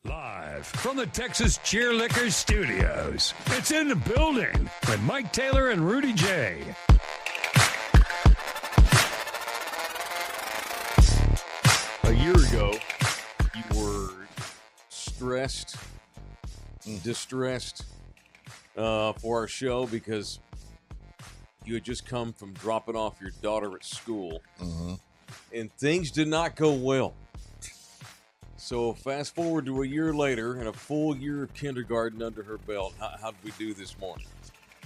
Live from the Texas Cheerlickers Studios, it's In the Building with Mike Taylor and Rudy J. A year ago, you were stressed, distressed for our show because you had just come from dropping off your daughter at school, and things did not go well. So fast forward to a year later and a full year of kindergarten under her belt. How did we do this morning?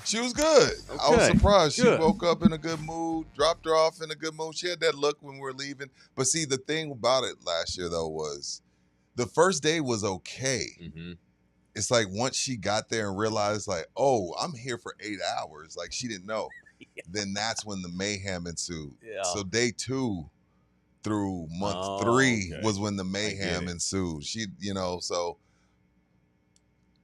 She was good. Okay. I was surprised. She Good. woke up in a good mood, dropped her off in a good mood. She had that look when we were leaving. But see, the thing about it last year, though, was the first day was okay. Mm-hmm. It's like once she got there and realized, like, oh, I'm here for 8 hours. Like, she didn't know. Yeah. Then that's when the mayhem ensued. Yeah. So day 2 through month 3 okay. was when the mayhem ensued. She, so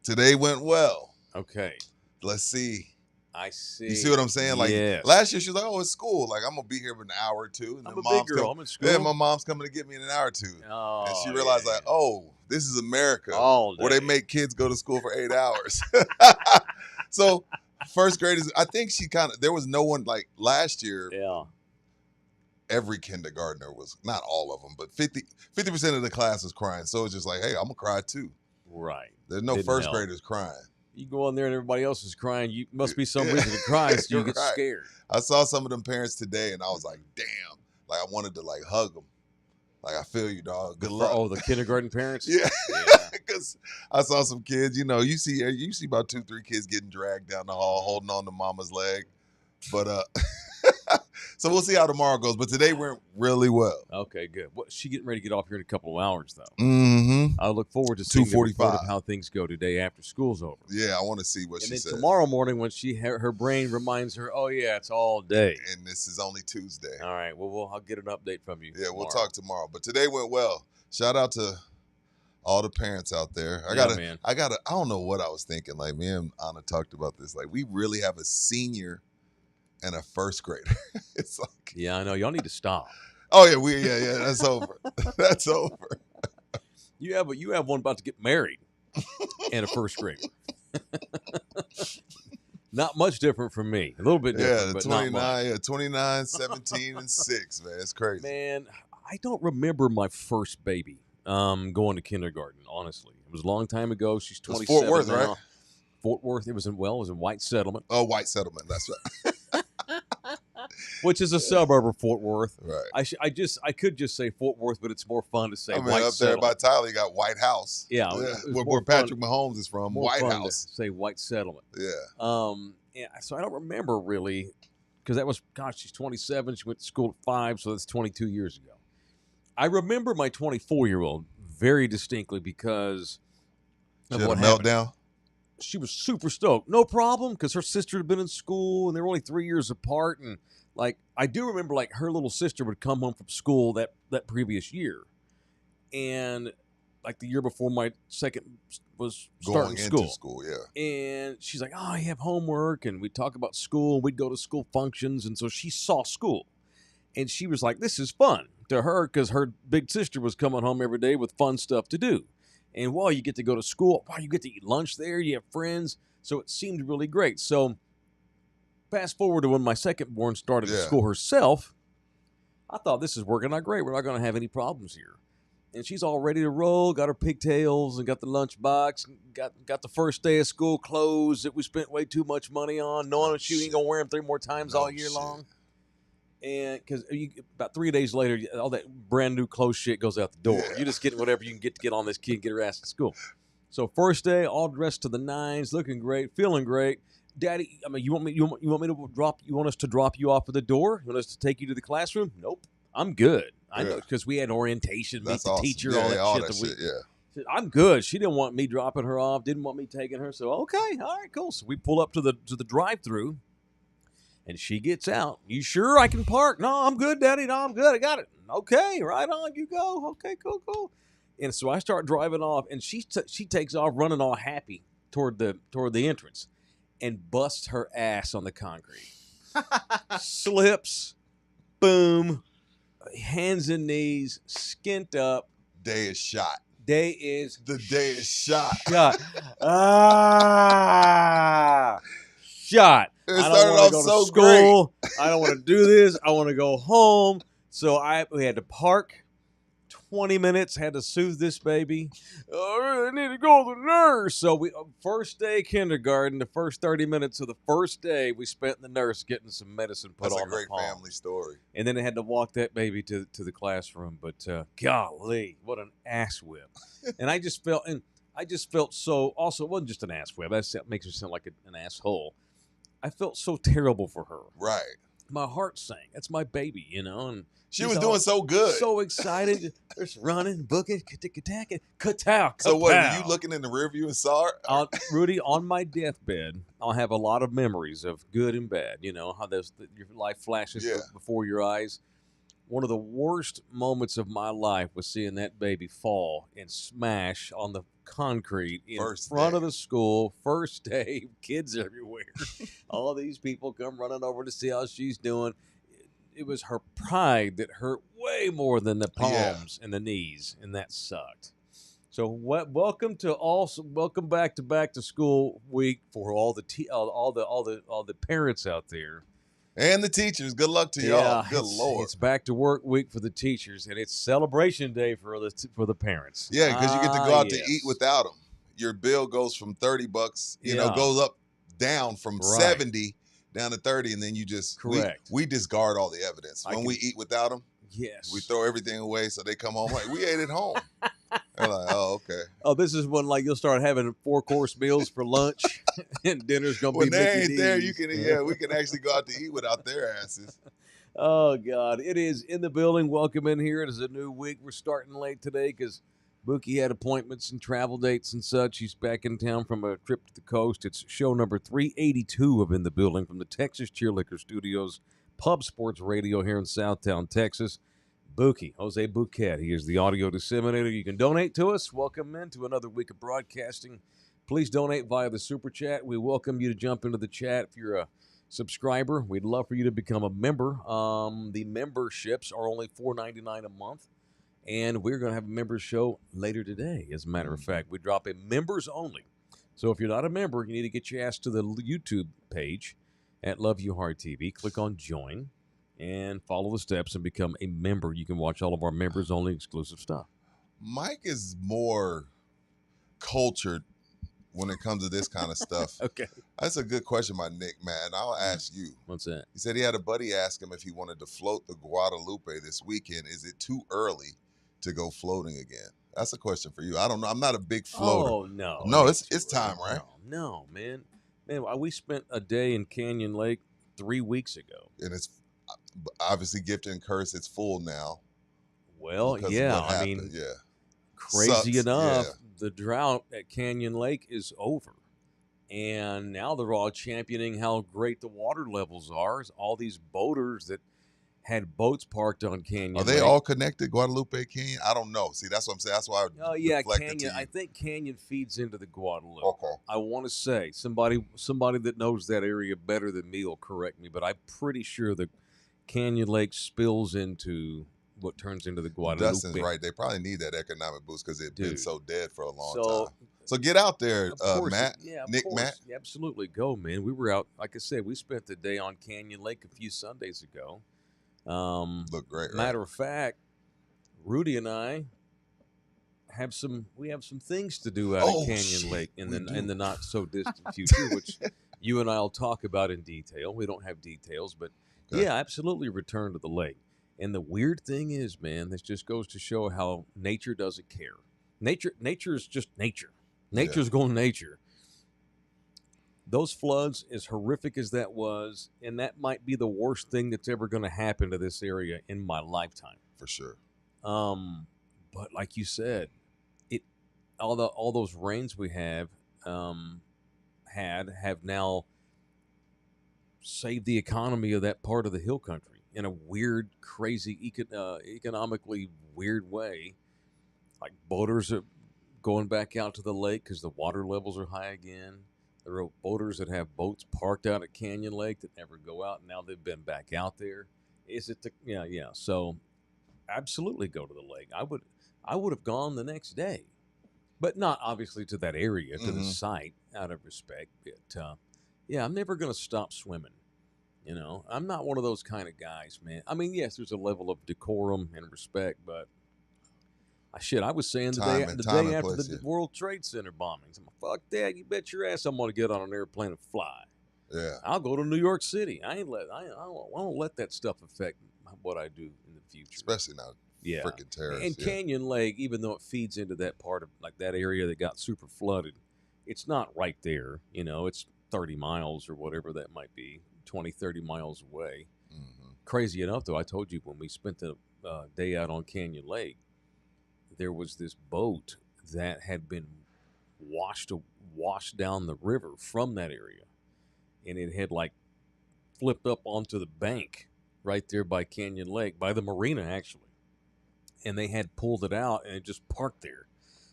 today went well. Okay. Let's see. I see. You see what I'm saying? Like yes. last year, she was like, "Oh, it's school. Like I'm gonna be here for an hour or two." And I'm then a big girl. I'm in school. Yeah, my mom's coming to get me in an hour or two. Oh, and she realized, like, "Oh, this is America, all day. where they make kids go to school for 8 hours." So first grade is. I think she kind of. There was no one like last year. Yeah. Every kindergartner was not all of them, but 50% of the class was crying. So it's just like, hey, I'm gonna cry too. Right. There's no Didn't first help. graders crying. You go in there and everybody else is crying. You must be some reason to cry, so you get Right. scared. I saw some of them parents today, and I was like, damn. Like, I wanted to, like, hug them. Like, I feel you, dog. Good luck. Oh, the kindergarten parents? Yeah. Yeah. Because I saw some kids, you see about 2-3 kids getting dragged down the hall, holding on to mama's leg. But, so we'll see how tomorrow goes. But today went really well. Okay, good. Well, she getting ready to get off here in a couple of hours, though. Mm-hmm. I look forward to seeing the report 2:45. of how things go today after school's over. Yeah, I want to see what And she then said. tomorrow morning when her brain reminds her, oh, yeah, it's all day. And this is only Tuesday. All right, well, I'll get an update from you. Yeah, we'll tomorrow. talk tomorrow. But today went well. Shout out to all the parents out there. I don't know what I was thinking. Like, me and Anna talked about this. Like, we really have a senior and a first grader. It's like, Yeah, I know. Y'all need to stop. oh yeah, that's over. That's over. You have one about to get married and a first grader. Not much different from me. A little bit different, Yeah, but not much. 29, 17, and 6, man. It's crazy. Man, I don't remember my first baby going to kindergarten, honestly. It was a long time ago. She's It was 27 Fort Worth, now. right? Fort Worth. It was in White Settlement, Oh, White Settlement. That's right. which is a suburb of Fort Worth. Right. I could just say Fort Worth, but it's more fun to say I mean, White up there Settlement. by Tyler, you got White House. Yeah, it was where more Patrick fun- Mahomes is from. more White fun House. to say White Settlement. Yeah. Yeah, so I don't remember really, because that was, she's 27. She went to school at 5, so that's 22 years ago. I remember my 24-year-old very distinctly because She of had a what happened. meltdown. She was super stoked. No problem, because her sister had been in school, and they were only 3 years apart. And, like, I do remember, like, her little sister would come home from school that previous year. And, like, the year before my second was starting Going school. into school, yeah. And she's like, oh, I have homework. And we'd talk about school. We'd go to school functions. And so she saw school. And she was like, this is fun to her because her big sister was coming home every day with fun stuff to do. And while you get to go to school, while you get to eat lunch there, you have friends. So it seemed really great. So fast forward to when my second born started Yeah. school herself, I thought this is working out great. We're not going to have any problems here. And she's all ready to roll, got her pigtails and got the lunchbox, got the first day of school clothes that we spent way too much money on, knowing that she ain't going to wear them 3 more times all year long. And because about 3 days later, all that brand new clothes shit goes out the door. Yeah. You just get whatever you can get on this kid and get her ass to school. So first day, all dressed to the nines, looking great, feeling great. Daddy, I mean, you want me to drop? You want us to drop you off at the door? You want us to take you to the classroom? Nope, I'm good. I know because we had orientation, meet That's the awesome. teacher, Yeah, all yeah, that shit. yeah. I'm good. She didn't want me dropping her off. Didn't want me taking her. So okay, all right, cool. So we pull up to the drive-through, and she gets out. You sure I can park? No, I'm good, Daddy. No, I'm good. I got it. Okay, right on. You go. Okay, cool. And so I start driving off, and she takes off running all happy toward the entrance, and busts her ass on the concrete. Slips, boom, hands and knees, skint up. Day is shot. day is shot. Shot. Shot. It I don't started want off to go so to school. I don't want to do this. I want to go home. So we had to park 20 minutes, had to soothe this baby. I need to go to the nurse. So first day kindergarten, the first 30 minutes of the first day, we spent in the nurse getting some medicine put on the palm. That's a great family story. And then they had to walk that baby to the classroom. But golly, what an ass whip. And I just felt so, also, it wasn't just an ass whip. That makes her sound like an asshole. I felt so terrible for her. Right. My heart sank. That's my baby, and she was doing so good. So excited. Just running, booking, ka-tow. So what, were you looking in the rear view and saw her? Rudy, on my deathbed, I'll have a lot of memories of good and bad. You know, how your life flashes before your eyes. One of the worst moments of my life was seeing that baby fall and smash on the concrete in front of the school. First day, kids everywhere. All these people come running over to see how she's doing. It was her pride that hurt way more than the palms and the knees, and that sucked. So welcome back to school week for all the parents out there. And the teachers. Good luck to y'all. Good Lord. It's back to work week for the teachers, and it's celebration day for the parents. Yeah, because you get to go out to eat without them. Your bill goes from $30, goes down from 70 down to 30, and then you just we discard all the evidence. When we eat without them, we throw everything away, so they come home like, we ate at home. They're like, oh, okay. Oh, this is when you'll start having 4-course meals for lunch, and dinner's gonna be when they ain't Mickey there, D's. we can actually go out to eat without their asses. Oh God, it is in the building. Welcome in here. It is a new week. We're starting late today because Bookie had appointments and travel dates and such. He's back in town from a trip to the coast. It's show number 382 of In the Building from the Texas Cheer Liquor Studios, Pub Sports Radio here in Southtown, Texas. Bookie, Jose Bouquet. He is the audio disseminator. You can donate to us. Welcome into another week of broadcasting. Please donate via the Super Chat. We welcome you to jump into the chat if you're a subscriber. We'd love for you to become a member. The memberships are only $4.99 a month, and we're going to have a members show later today. As a matter of fact, we drop a members only. So if you're not a member, you need to get your ass to the YouTube page at Love You Hard TV. Click on Join and follow the steps and become a member. You can watch all of our members-only exclusive stuff. Mike is more cultured when it comes to this kind of stuff. Okay. That's a good question by Nick, man. I'll ask you. What's that? He said he had a buddy ask him if he wanted to float the Guadalupe this weekend. Is it too early to go floating again? That's a question for you. I don't know. I'm not a big floater. Oh, no. No, it's time, right? No, man. Man, we spent a day in Canyon Lake 3 weeks ago. And it's obviously gift and curse. It's full now. Well, yeah. I mean, crazy enough, the drought at Canyon Lake is over. And now they're all championing how great the water levels are. All these boaters that had boats parked on Canyon Lake. Are they all connected, Guadalupe Canyon? I don't know. See, that's what I'm saying. That's why Canyon. I think Canyon feeds into the Guadalupe. Okay. I want to say somebody that knows that area better than me will correct me, but I'm pretty sure the Canyon Lake spills into what turns into the Guadalupe. Dustin's right. They probably need that economic boost because it's been so dead for a long time. So get out there, Matt. Yeah, Matt. Yeah, absolutely. Go, man. We were out, like I said, we spent the day on Canyon Lake a few Sundays ago. Look great. Matter of fact, Rudy and I have some things to do out at Canyon Lake in the not so distant future, which you and I will talk about in detail. We don't have details, but yeah, absolutely return to the lake. And the weird thing is, man, this just goes to show how nature doesn't care. Nature is just nature. Nature's going nature. Those floods, as horrific as that was, and that might be the worst thing that's ever going to happen to this area in my lifetime. For sure. But like you said, all those rains we have now saved the economy of that part of the hill country in a weird, crazy, economically weird way. Like boaters are going back out to the lake because the water levels are high again. There are boaters that have boats parked out at Canyon Lake that never go out, and now they've been back out there. So absolutely go to the lake. I would have gone the next day. but not obviously to that area, to the site, out of respect. But yeah, I'm never going to stop swimming. You know, I'm not one of those kind of guys, man. I mean, yes, there's a level of decorum and respect, but I was saying the day after the World Trade Center bombings, I'm like, fuck that. You bet your ass I'm going to get on an airplane and fly. Yeah. I'll go to New York City. I won't let that stuff affect what I do in the future. Especially now. Yeah. Freaking terrorists. And Canyon Lake, even though it feeds into that part of like that area that got super flooded, it's not right there. You know, it's 30 miles or whatever that might be, 20, 30 miles away. Mm-hmm. Crazy enough, though, I told you when we spent the day out on Canyon Lake, there was this boat that had been washed down the river from that area. And it had like flipped up onto the bank right there by Canyon Lake, by the marina, actually. And they had pulled it out and it just parked there.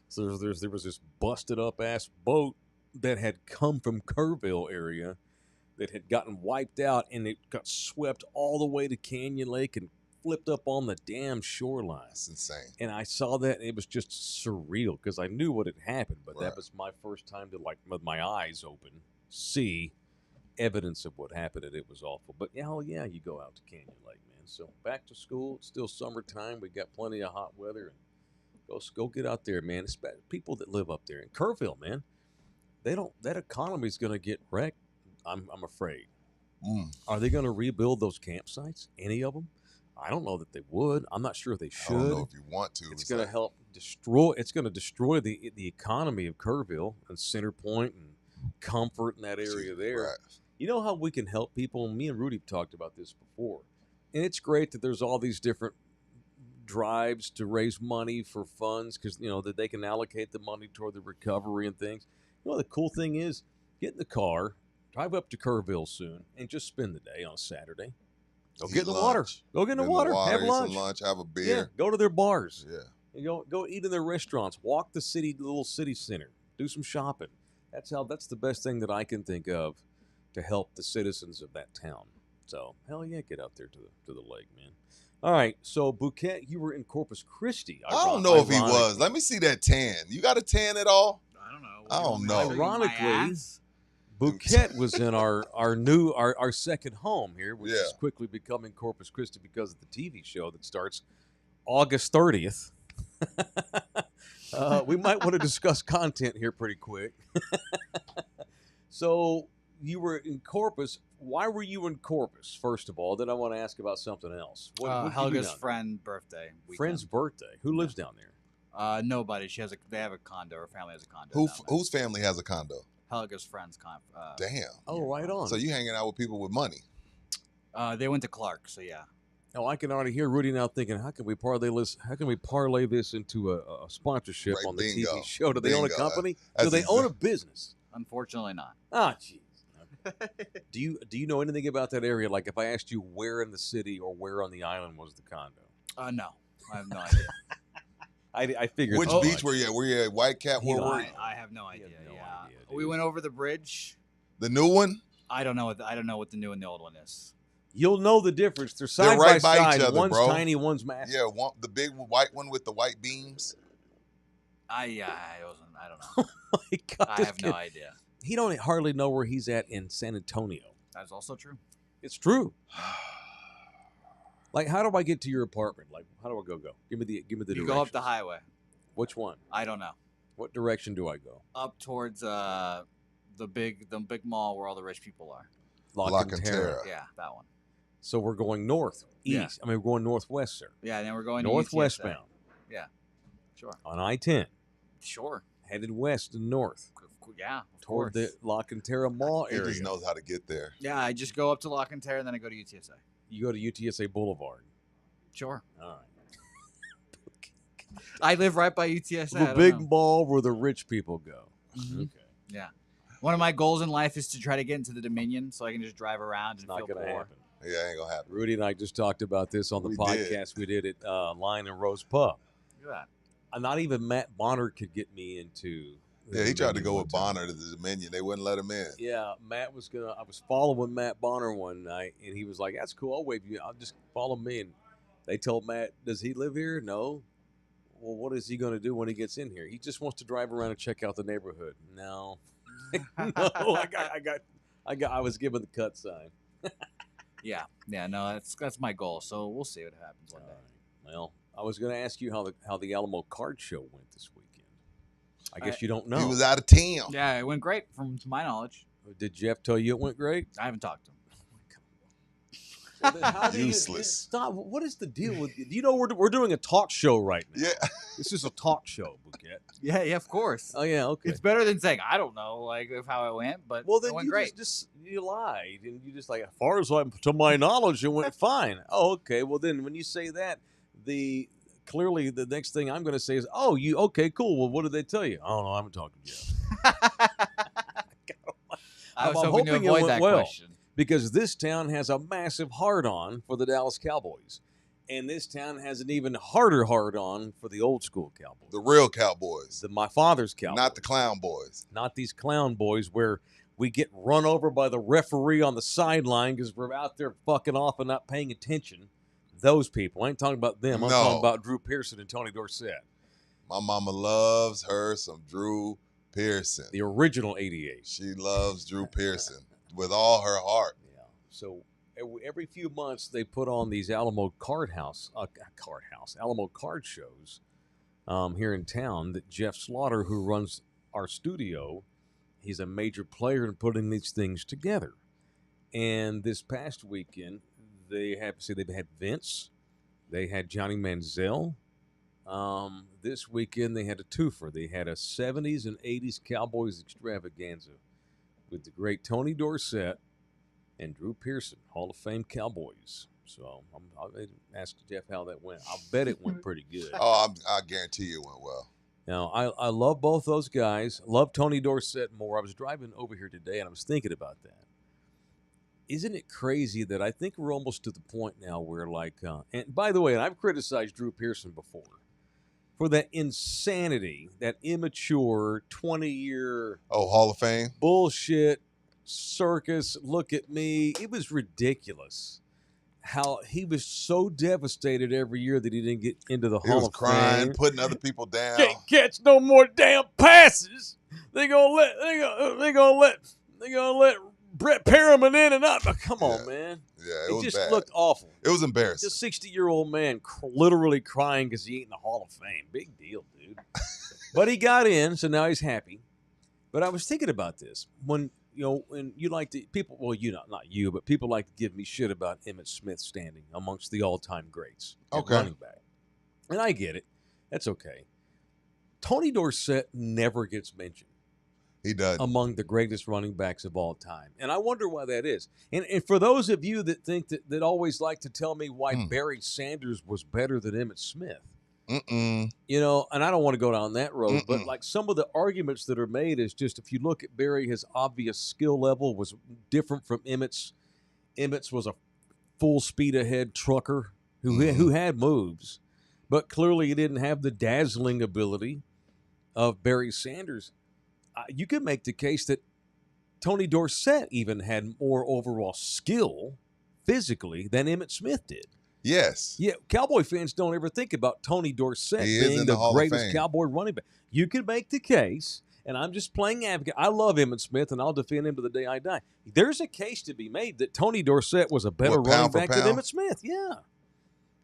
So there was this busted up ass boat that had come from Kerrville area that had gotten wiped out, and it got swept all the way to Canyon Lake and flipped up on the damn shoreline. That's insane. And I saw that, and it was just surreal because I knew what had happened, but that was my first time to, like, with my eyes open, see evidence of what happened, and it was awful. But hell yeah, you go out to Canyon Lake, man. So back to school. It's still summertime. We got plenty of hot weather, and go get out there, man. It's people that live up there in Kerrville, man. That economy's going to get wrecked. I'm afraid. Are they going to rebuild those campsites? Any of them? I don't know that they would. I'm not sure if they should. I don't know if you want to. It's going to help destroy. It's going to destroy the economy of Kerrville and Center Point and Comfort in that area there. Right. You know how we can help people? Me and Rudy have talked about this before. And it's great that there's all these different drives to raise money for funds because, you know, that they can allocate the money toward the recovery and things. You know, the cool thing is get in the car, drive up to Kerrville soon, and just spend the day on a Saturday. Go get in the water. Go get in the water. Have lunch. Have a beer. Yeah, go to their bars. Yeah. And go eat in their restaurants. Walk the little city center. Do some shopping. That's the best thing that I can think of to help the citizens of that town. So, hell yeah, get out there to the lake, man. All right, so Bouquet, you were in Corpus Christi. I don't know if he was. Let me see that tan. You got a tan at all? I don't know. Ironically, Bouquet was in our second home here, which is quickly becoming Corpus Christi because of the TV show that starts August 30th. We might want to discuss content here pretty quick. So you were in Corpus. Why were you in Corpus, first of all? Then I want to ask about something else. What Helga's friend's birthday weekend. Friend's birthday. Who lives down there? Nobody. They have a condo. Her family has a condo. Whose family has a condo? Helga's friend's Damn. Oh, right on. So you hanging out with people with money? They went to Clark, so yeah. Oh, I can already hear Rudy now thinking, how can we parlay this into a sponsorship on the TV show? Do they own a company? Do they own a business? Unfortunately not. Ah, jeez. Do you know anything about that area? Like if I asked you where in the city or where on the island was the condo? No. I have no idea. I figured. Which beach were you at? Were you at Whitecap? I have no idea. Idea, we went over the bridge. The new one? I don't know what the new and the old one is. You'll know the difference. They're side right by side. Each other, one's bro. tiny, one's massive. Yeah, the big white one with the white beams. I don't know. Oh my God, I have no idea. He don't hardly know where he's at in San Antonio. That's also true. It's true. Like, how do I get to your apartment? Like, how do I go? Give me the directions. You go up the highway. Which one? I don't know. What direction do I go? Up towards the big mall where all the rich people are. La Cantera. Yeah, that one. So we're going northeast. Yeah. I mean, we're going northwest, sir. Yeah, and then we're going northwest to bound. Yeah, sure. On I-10. Sure. Headed west and north. Yeah, toward the La Cantera Mall area. He just knows how to get there. Yeah, I just go up to La Cantera and then I go to UTSA. You go to UTSA Boulevard. Sure. All right. I live right by UTSA. The big mall where the rich people go. Mm-hmm. Okay. Yeah. One of my goals in life is to try to get into the Dominion so I can just drive around and feel poor. Happen. Yeah, ain't gonna happen. Rudy and I just talked about this on the podcast we did at Lion and Rose Pub. Look at that. Not even Matt Bonner could get me into. Yeah, he tried to go with Bonner to the Dominion. They wouldn't let him in. Yeah, I was following Matt Bonner one night, and he was like, "That's cool. I'll wave you. I'll just follow me." And they told Matt, "Does he live here?" No. well, what is he going to do when he gets in here? He just wants to drive around and check out the neighborhood. No, no, I was given the cut sign. Yeah, no, that's my goal. So we'll see what happens one day. Well, I was going to ask you how the Alamo Card Show went this weekend. I guess you don't know. He was out of town. Yeah, it went great from to my knowledge. Did Jeff tell you it went great? I haven't talked to him. Useless. Stop. What is the deal with you? You know we're doing a talk show right now. Yeah. This is a talk show, Bouquet. Yeah, of course. Oh yeah, okay. It's better than saying I don't know, like how it went, but well, then it went you great. just you lied and you just like as far as to my knowledge it went fine. Oh, okay. Well, then when you say that, clearly the next thing I'm going to say is, oh, you okay? Cool. Well, what did they tell you? I don't know. I haven't talked to you. I was hoping to avoid that question. Because this town has a massive hard-on for the Dallas Cowboys. And this town has an even harder hard-on for the old school Cowboys. The real Cowboys. My father's Cowboys. Not the clown boys. Not these clown boys where we get run over by the referee on the sideline because we're out there fucking off and not paying attention. Those people. I ain't talking about them. I'm talking about Drew Pearson and Tony Dorsett. My mama loves her some Drew Pearson. The original 88. She loves Drew Pearson with all her heart. Yeah. So every few months they put on these Alamo Alamo Card shows here in town that Jeff Slaughter, who runs our studio, he's a major player in putting these things together. And this past weekend, they've had Vince, they had Johnny Manziel. This weekend they had a twofer. They had a 70s and 80s Cowboys extravaganza with the great Tony Dorsett and Drew Pearson, Hall of Fame Cowboys. So I'll ask Jeff how that went. I'll bet it went pretty good. Oh, I guarantee you it went well. Now, I love both those guys. Love Tony Dorsett more. I was driving over here today, and I was thinking about that. Isn't it crazy that I think we're almost to the point now where, like, and by the way, and I've criticized Drew Pearson before for that insanity, that immature 20-year Hall of Fame bullshit circus. Look at me. It was ridiculous how he was so devastated every year that he didn't get into the Hall of Fame. He was crying, putting other people down. Can't catch no more damn passes. They gonna let Brett Perriman in and out. Come on, man. Yeah, it was just bad. Looked awful. It was embarrassing. Just 60-year-old man literally crying because he ain't in the Hall of Fame. Big deal, dude. But he got in, so now he's happy. But I was thinking about this when you like to people. Well, not you, but people like to give me shit about Emmitt Smith standing amongst the all-time greats at running back, and I get it. That's okay. Tony Dorsett never gets mentioned. He does. Among the greatest running backs of all time. And I wonder why that is. And for those of you that think that always like to tell me why Barry Sanders was better than Emmitt Smith, and I don't want to go down that road, but like some of the arguments that are made is just if you look at Barry, his obvious skill level was different from Emmitt's. Emmitt's was a full speed ahead trucker who had moves, but clearly he didn't have the dazzling ability of Barry Sanders. You could make the case that Tony Dorsett even had more overall skill physically than Emmitt Smith did. Yes. Yeah, Cowboy fans don't ever think about Tony Dorsett being the greatest Cowboy running back. You could make the case, and I'm just playing advocate. I love Emmitt Smith, and I'll defend him to the day I die. There's a case to be made that Tony Dorsett was a better running back than Emmitt Smith. Yeah.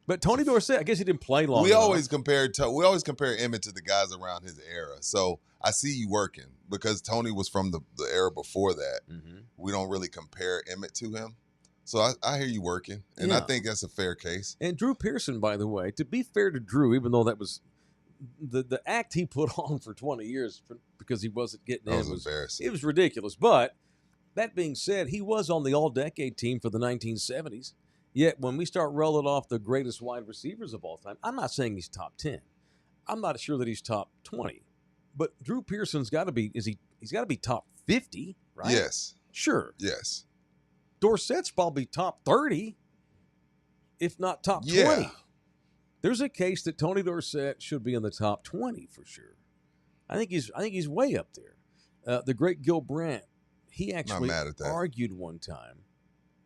But Tony Dorsett, I guess he didn't play long enough. We always compare Emmitt to the guys around his era. So I see you working because Tony was from the era before that. Mm-hmm. We don't really compare Emmitt to him. So I hear you working, and I think that's a fair case. And Drew Pearson, by the way, to be fair to Drew, even though that was the act he put on for 20 years because he wasn't getting in, was embarrassing. It was ridiculous. But that being said, he was on the all-decade team for the 1970s. Yet when we start rolling off the greatest wide receivers of all time, I'm not saying he's top 10. I'm not sure that he's top 20. But Drew Pearson's got to be he's got to be top 50, right? Yes. Sure. Yes. Dorsett's probably top 30, if not top 20. There's a case that Tony Dorsett should be in the top 20 for sure. I think he's way up there. The great Gil Brandt, he actually argued one time,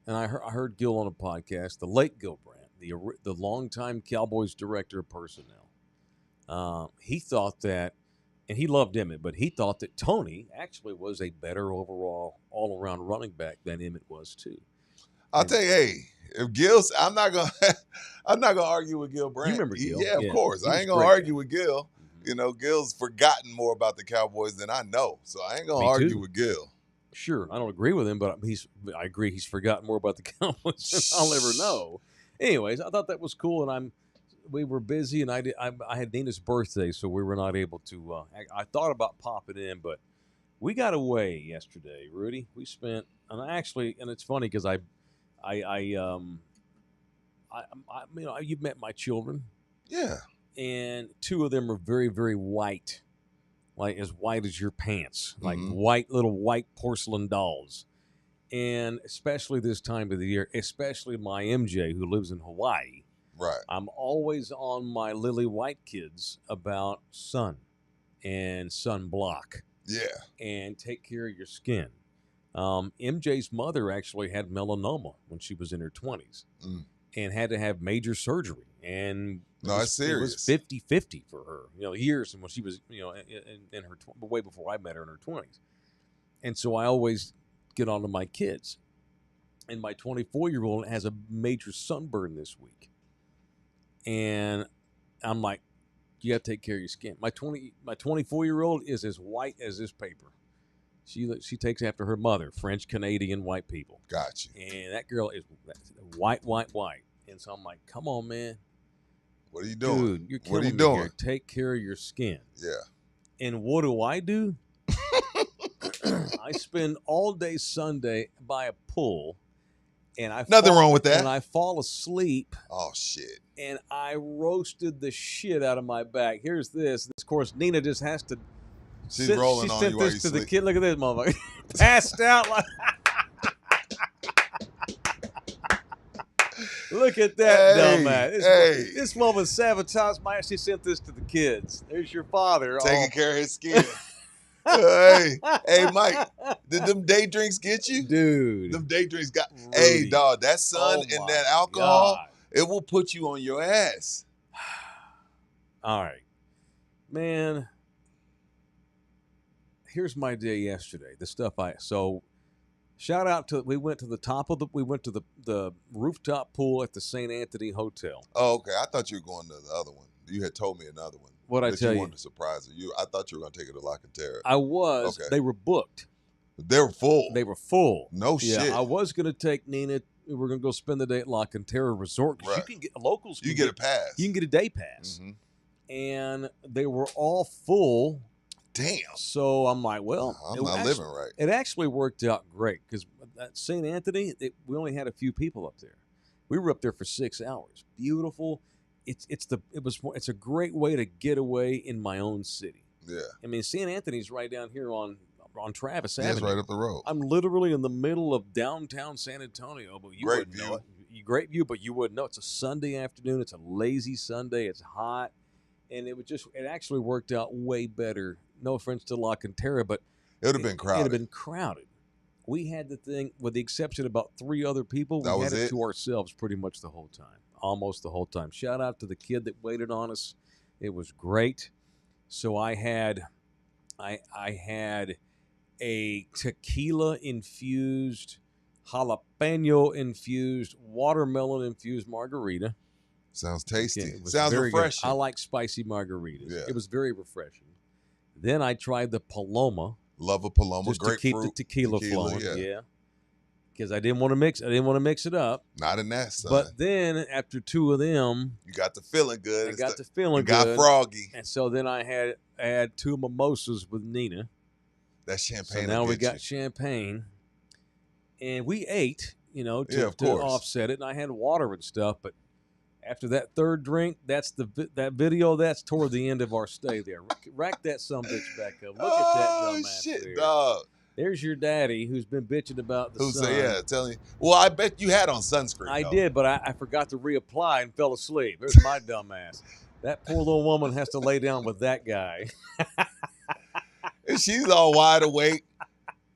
and I heard Gil on a podcast, the late Gil Brandt, the longtime Cowboys director of personnel. He thought that, and he loved Emmett, but he thought that Tony actually was a better overall all-around running back than Emmett was too. I'll tell you, hey, if Gil's, I'm not gonna argue with Gil Brandt. You remember Gil? Yeah, of course. I ain't gonna argue with Gil. You know, Gil's forgotten more about the Cowboys than I know, so I ain't gonna argue with Gil. Sure, I don't agree with him, but I agree he's forgotten more about the Cowboys than I'll ever know. Anyways, I thought that was cool, and we were busy, and I had Nina's birthday, so we were not able to. I thought about popping in, but we got away yesterday, Rudy. We spent, and it's funny because you've met my children. Yeah. And two of them are very, very white, like as white as your pants, like little white porcelain dolls. And especially this time of the year, especially my MJ who lives in Hawaii. Right. I'm always on my lily white kids about sun and sunblock. Yeah. And take care of your skin. MJ's mother actually had melanoma when she was in her 20s and had to have major surgery. And it's serious. It was 50-50 for her, years when she was, in her way before I met her in her 20s. And so I always get on to my kids. And my 24-year-old has a major sunburn this week. And I'm like, you got to take care of your skin. My 24-year-old is as white as this paper. She takes after her mother, French Canadian white people. Gotcha. And that girl is white. And so I'm like, come on, man. What are you doing? Dude, you're killing me here. Take care of your skin. Yeah. And what do? I spend all day Sunday by a pool, and nothing wrong with that. And I fall asleep. Oh shit! And I roasted the shit out of my back. Here's this. Of course, Nina just has to. She's rolling on you while you sleep. She sent this to the kid. Look at this motherfucker, passed out like. Look at that dumbass. This woman sabotaged my ass. She sent this to the kids. There's your father. Taking care of his skin. Hey, Mike, did them day drinks get you? Dude. Them day drinks got. Rudy. Hey, dog, that sun and that alcohol, it will put you on your ass. All right. Man, here's my day yesterday. The stuff shout out to we went to the rooftop pool at the St. Anthony Hotel. Oh, okay. I thought you were going to the other one. You had told me another one. What'd I tell you? Wanted to surprise her. I thought you were going to take it to La Cantera. I was. Okay. They were booked. They were full. No shit. I was going to take Nina. We were going to go spend the day at La Cantera Resort. Right. You can get locals. You get a pass. You can get a day pass. Mm-hmm. And they were all full. Damn. So I'm like, well, I'm not living right. It actually worked out great because at St. Anthony, we only had a few people up there. We were up there for 6 hours. Beautiful. It's a great way to get away in my own city. Yeah. I mean, St. Anthony's right down here on Travis Avenue. It's right up the road. I'm literally in the middle of downtown San Antonio, but you wouldn't know it. Great view, but you wouldn't know. It's a Sunday afternoon. It's a lazy Sunday. It's hot, and it actually worked out way better. No offense to La Cantera, but it would have been crowded. It would have been crowded. We had the thing, with the exception of about 3 other people, we had it to ourselves pretty much the whole time, almost the whole time. Shout out to the kid that waited on us. It was great. So I had a tequila-infused, jalapeno-infused, watermelon-infused margarita. Sounds tasty. Sounds refreshing. Good. I like spicy margaritas. Yeah. It was very refreshing. Then I tried the Paloma. Love a Paloma. Just to keep the tequila flowing. Yeah. Because I didn't want to mix it up. Not in that, son. But then after 2 of them, you got the feeling good. You got froggy. And so then I had 2 mimosas with Nina. That champagne. So now we got champagne, and we ate, to offset it. And I had water and stuff, but after that 3rd drink, that's that video. That's toward the end of our stay there. Rack that sumbitch back up. Look at that dumbass shit, there. dog. There's your daddy who's been bitching about the sun. Tell me. Well, I bet you had on sunscreen. I did, but I forgot to reapply and fell asleep. There's my dumbass. That poor little woman has to lay down with that guy. And she's all wide awake.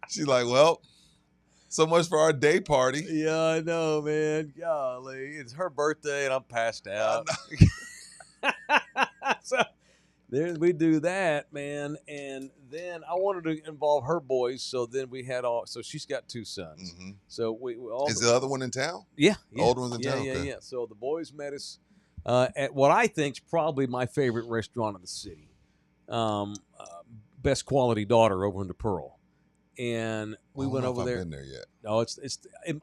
She's like, well, so much for our day party. Yeah, I know, man. Golly. It's her birthday and I'm passed out. Then we do that, man, and then I wanted to involve her boys, so then we had all. So she's got 2 sons. Mm-hmm. So we all. Is the other one in town? Yeah, Older one's in town. Yeah, Okay. yeah. So the boys met us at what I think is probably my favorite restaurant in the city, Best Quality Daughter over in the Pearl, and we went over there. I haven't been there yet. No,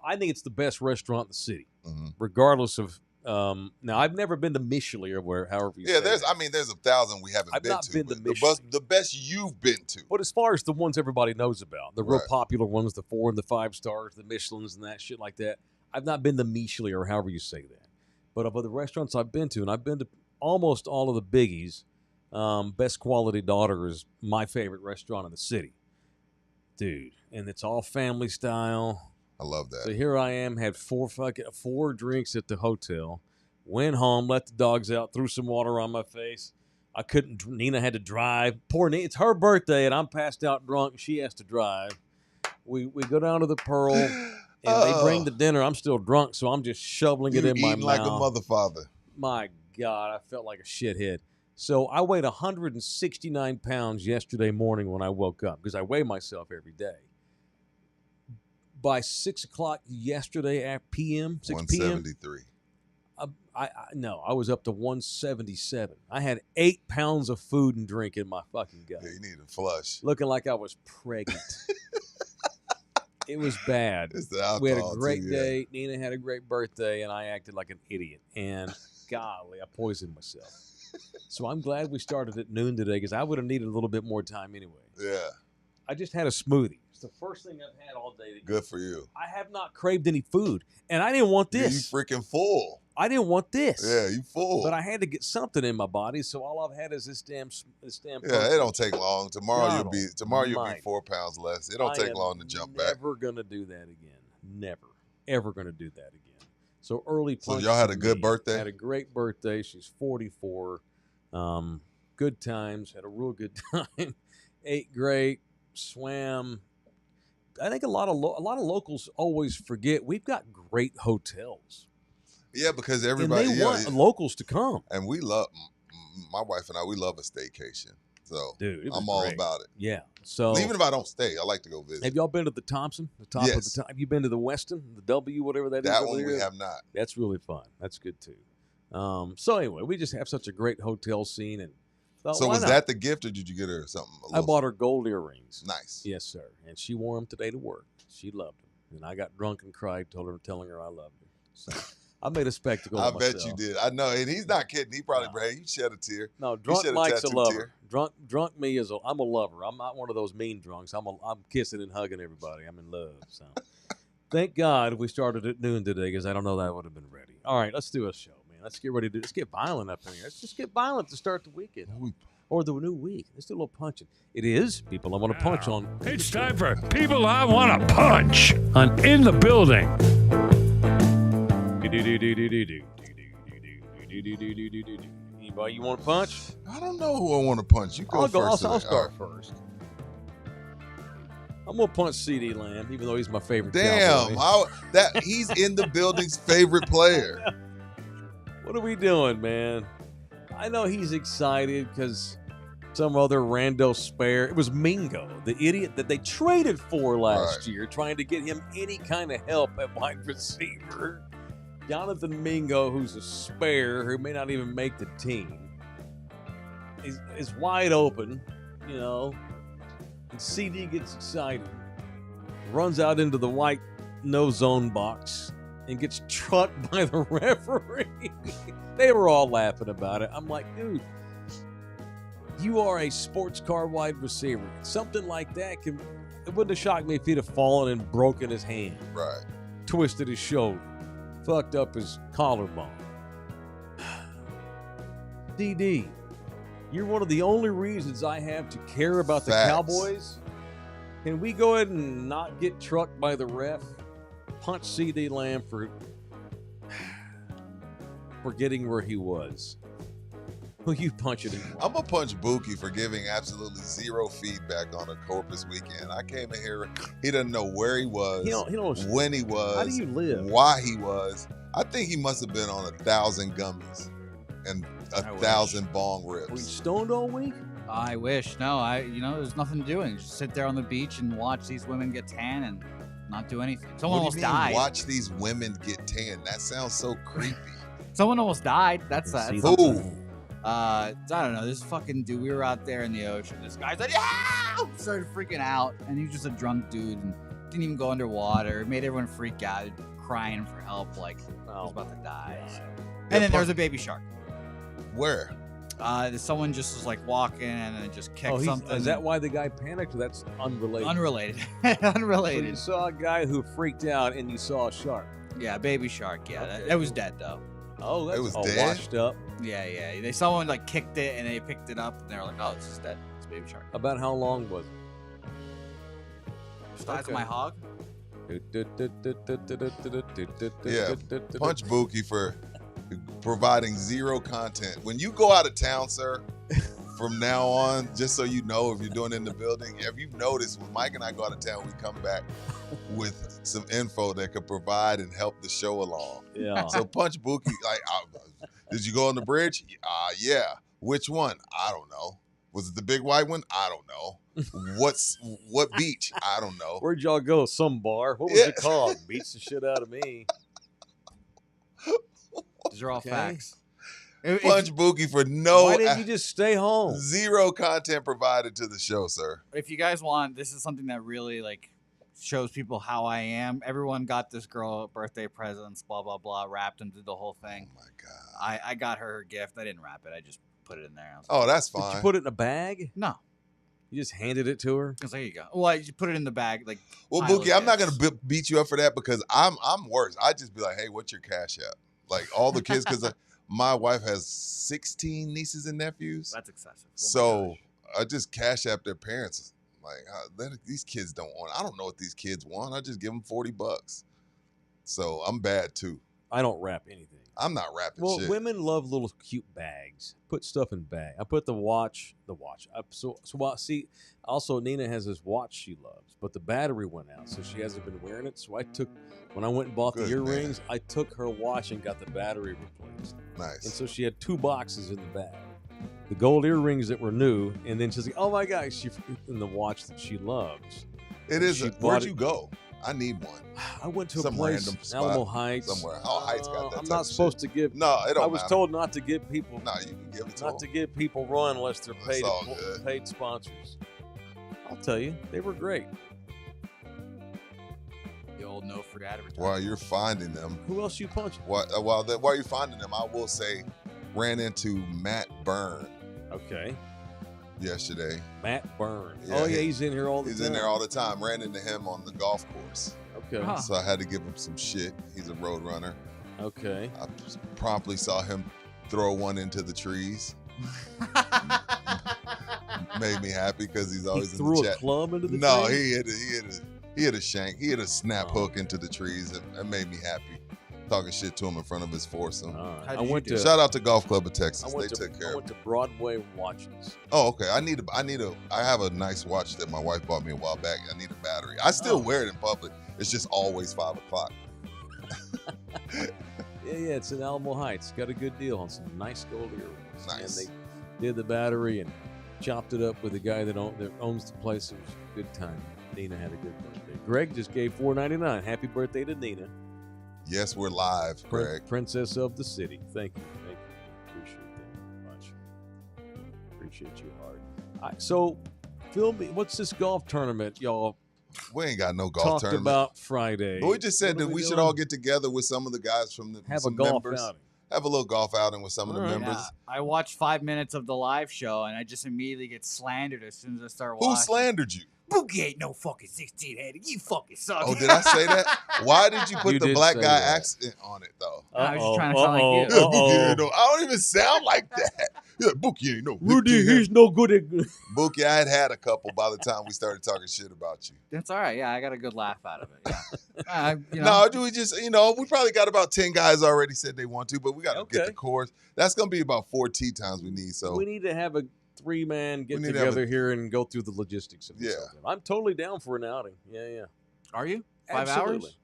I think it's the best restaurant in the city, Mm-hmm. regardless of. Now I've never been to Michelin or however you. Yeah, say there's. that. I mean, there's 1,000 we haven't I've been not to. been to but Michelin. the best you've been to. But as far as the ones everybody knows about, the real Right. popular ones, the 4 and the 5 stars, the Michelins and that shit like that, I've not been to Michelin or however you say that. But of the restaurants I've been to, and I've been to almost all of the biggies, Best Quality Daughter is my favorite restaurant in the city. Dude, and it's all family style. I love that. So here I am, had 4 drinks at the hotel, went home, let the dogs out, threw some water on my face. I couldn't. Nina had to drive. Poor Nina. It's her birthday, and I'm passed out drunk. And she has to drive. We go down to the Pearl, and they bring the dinner. I'm still drunk, so I'm just shoveling it in my mouth. Like a mother father. My God, I felt like a shithead. So I weighed 169 pounds yesterday morning when I woke up, because I weigh myself every day. By 6 o'clock yesterday at p.m., 6 p.m., 173. I was up to 177. I had 8 pounds of food and drink in my fucking gut. Yeah, you need to flush. Looking like I was pregnant. It was bad. It's the alcohol We had a great too, day. Nina had a great birthday, and I acted like an idiot. And golly, I poisoned myself. So I'm glad we started at noon today, because I would have needed a little bit more time anyway. Yeah, I just had a smoothie. It's the first thing I've had all day today. good for you. I have not craved any food, and I didn't want this. You freaking full. I didn't want this. Yeah, you full. But I had to get something in my body, so all I've had is this damn. Yeah, it don't take long. Tomorrow God you'll be almighty. 4 pounds less. It don't take long to jump back. Never gonna do that again. Never, ever gonna do that again. So early. So punch y'all had for a good me. birthday? Had a great birthday. She's 44. Good times. Had a real good time. Ate great. Swam. I think a lot of locals always forget we've got great hotels. Yeah, because everybody and they want locals to come. And we love, my wife and I, we love a staycation. So dude, I'm all about it. Yeah. So even if I don't stay, I like to go visit. Have y'all been to the Thompson? The top of the top? Have you been to the Weston, the W, whatever that is? That one we have not. That's really fun. That's good too. So anyway, we just have such a great hotel scene. And so was that the gift, or did you get her something? I bought her gold earrings. Nice. Yes, sir. And she wore them today to work. She loved them. And I got drunk and cried, telling her I loved her. So I made a spectacle of myself. I bet you did. I know, and he's not kidding. He probably, you shed a tear. No, drunk Mike's a lover. Drunk me is I'm a lover. I'm not one of those mean drunks. I'm kissing and hugging everybody. I'm in love. So thank God we started at noon today, because I don't know that I would have been ready. All right, let's do a show, man. Let's get ready to let's get violent up in here. Let's just get violent to start the weekend. Or the new week. Let's do a little punching. It is People I Want to Punch on. It's time for People I Want to Punch on In the Building. Anybody you want to punch? I don't know who I want to punch. You go first. I'll start first. I'm gonna punch CD Lamb, even though he's my favorite. Damn, he's in the building's favorite player. What are we doing, man? I know he's excited because some other rando spare. It was Mingo, the idiot that they traded for last year, trying to get him any kind of help at wide receiver. Jonathan Mingo, who's a spare, who may not even make the team, is wide open, you know. And CD gets excited, runs out into the white no-zone box, and gets trucked by the referee. They were all laughing about it. I'm like, dude, you are a sports car wide receiver. Something like that, it wouldn't have shocked me if he'd have fallen and broken his hand. Right. Twisted his shoulder. Fucked up his collarbone. DD, you're one of the only reasons I have to care about the Cowboys. Can we go ahead and not get trucked by the ref? Punch CD Lamb for getting where he was. Who you punching him for? I'm going to punch Buki for giving absolutely zero feedback on a Corpus weekend. I came in here, he doesn't know where he was, when he was, how do you live? Why he was. I think he must have been on 1,000 gummies. and 1,000 bong ribs. Were you stoned all week? I wish. No, there's nothing doing. Just sit there on the beach and watch these women get tan and not do anything. Someone almost died. Watch these women get tan. That sounds so creepy. Someone almost died. That's Who? I don't know. This fucking dude. We were out there in the ocean. This guy said, "Yeah!" Started freaking out, and he was just a drunk dude and didn't even go underwater. Made everyone freak out, crying for help, like he was about to die. And then there was a baby shark. Where? Someone just was like walking and then just kicked something. Is that why the guy panicked? Or that's unrelated. Unrelated. So Unrelated. you saw a guy who freaked out, and you saw a shark. Yeah, baby shark. Yeah, Okay, that was dead though. Oh, that's It was all dead? washed up. Yeah. Someone like kicked it and they picked it up and they were like, "Oh, it's just dead. It's a baby shark." About how long was it? Size of my hog. Yeah. Punch Buki for providing zero content. When you go out of town, sir, from now on, just so you know, if you're doing it in the building, if you've noticed, when Mike and I go out of town, we come back with some info that could provide and help the show along. Yeah. So Punch Buki, did you go on the bridge? Yeah. Which one? I don't know. Was it the big white one? I don't know. What beach? I don't know. Where'd y'all go? Some bar? What was it called? Beats the shit out of me. These are all Okay. facts. Punch Buki for Why didn't you just stay home? zero content provided to the show, sir. If you guys want, this is something that really like shows people how I am. Everyone got this girl birthday presents, blah blah blah, wrapped them, did the whole thing. Oh my God. I got her gift. I didn't wrap it. I just put it in there. I was Oh, that's Did fine. you put it in a bag? no, You just handed it to her? because there you go. Well, I just put it in the bag. Like, Well, pile of Buki, I'm not gifts. gonna beat you up for that because I'm worse. I just be like, hey, what's your cash app? Like all the kids, because my wife has 16 nieces and nephews. That's excessive. Oh my So gosh. I just cash app their parents. Like these kids don't want. I don't know what these kids want. I just give them $40. So I'm bad too. I don't wrap anything. I'm not rapping Well, shit. women love little cute bags. Put stuff in bag. I put the watch. See, also Nina has this watch she loves, but the battery went out, so she hasn't been wearing it. So when I went and bought Good the man. earrings, I took her watch and got the battery replaced. And Nice. so she had 2 boxes in the bag. The gold earrings that were new, and then she's like, "Oh my God!" In the watch that she loves. It is. She Where'd bought you it- go? I need one. I went to Some a place, random spot Alamo Heights. somewhere. Oh, Heights got that I'm type not of supposed shit. to give. No, it don't I was matter. told not to give people. No, you can give it to Not them. to give people run unless they're That's paid all good. paid sponsors. I'll tell you, they were great. The old no for advertising. While you're finding them, Who else you punched? while you're finding them, I will say, ran into Matt Byrne Okay, yesterday. Matt Byrne. Yeah, Oh yeah, he's in here all the He's time. in there all the time. Ran into him on the golf course, Okay, Huh. so I had to give him some shit. He's a road runner. okay. I promptly saw him throw one into the trees. Made me happy because he's He always in threw the a chat. club into the No, tree? he had a shank. He had a snap Oh. hook into the trees, and it made me happy. Talking shit to him in front of his foursome. All right. How I did you went do to. it? Shout out to Golf Club of I Texas. They went took to. care I of went it. to Broadway watches. Oh, okay. I have a nice watch that my wife bought me a while back. I need a battery. I still Oh. wear it in public. It's just always 5:00. Yeah, it's in Alamo Heights. Got a good deal on some nice gold earrings. Nice. And they did the battery and chopped it up with the guy that owns the place. It was a good time. Nina had a good birthday. Greg just gave $4.99. Happy birthday to Nina, Yes, we're live, Greg. Princess of the city. Thank you. Appreciate that very much. Appreciate you hard. So, Phil, what's this golf tournament y'all We ain't got no golf talked tournament. about Friday? But we just said What are that we should doing? all get together with some of the guys from the Have a some golf members. outing. Have a little golf outing with some of the All right. members. Yeah, I watched 5 minutes of the live show and I just immediately get slandered as soon as I start Who watching. slandered you? Boogie ain't no fucking 16-headed. You fucking suck. Oh, did I say that? Why did you put You the did black say guy that. accent on it though? I was just trying to sound like you. Yeah, Bookie ain't no. I don't even sound like that. Yeah, Bookie ain't no. Rudy, Bookie he's no good at. Bookie, I had a couple by the time we started talking shit about you. That's all right. Yeah, I got a good laugh out of it. Yeah. You know, No, do we just, we probably got about 10 guys already said they want to, but we got to get Okay. the course. That's going to be about 4 tee times we need. So We need to have a 3-man get need to have together here and go through the logistics of this. Yeah. sometime. I'm totally down for an outing. Yeah. are you 5 Absolutely. hours?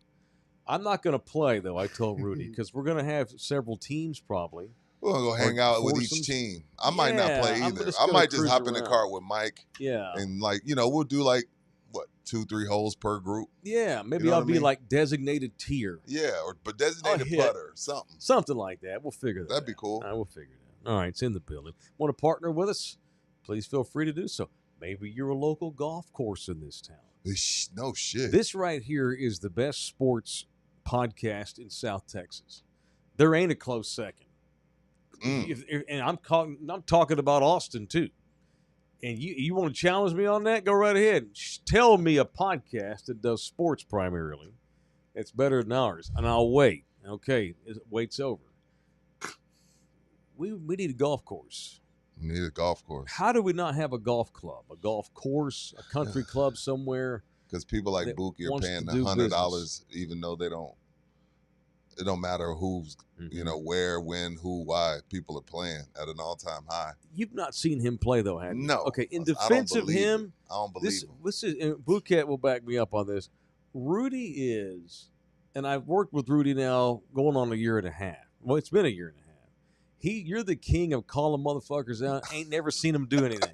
I'm not going to play though. I told Rudy because we're going to have several teams probably. We're going to go hang out with each team. I might not play either. I might just hop in the cart with Mike. Yeah. And, like, you know, we'll do, like, 2-3 holes per group. Yeah, maybe I'll be like designated tier. Yeah, but designated putter, something. Something like that. We'll figure that That'd be cool. We'll figure it out. All right, it's in the building. Want to partner with us? Please feel free to do so. Maybe you're a local golf course in this town. No shit. This right here is the best sports podcast in South Texas. There ain't a close second. And I'm talking about Austin too. And you want to challenge me on that? Go right ahead. Tell me a podcast that does sports primarily that's better than ours, and I'll wait. Okay, wait's over. We need a golf course. We need a golf course. How do we not have a golf club, a golf course, a country club somewhere? Because people like Buki are paying $100, even though they don't. It don't matter who's, you know, where, when, who, why. People are playing at an all-time high. You've not seen him play, though, have you? No. Okay, in defense of him, I don't believe him. This is, and Bouquet will back me up on this. Rudy is, and I've worked with Rudy now going on a year and a half. Well, it's been a year and a half. You're the king of calling motherfuckers out. Ain't never seen him do anything.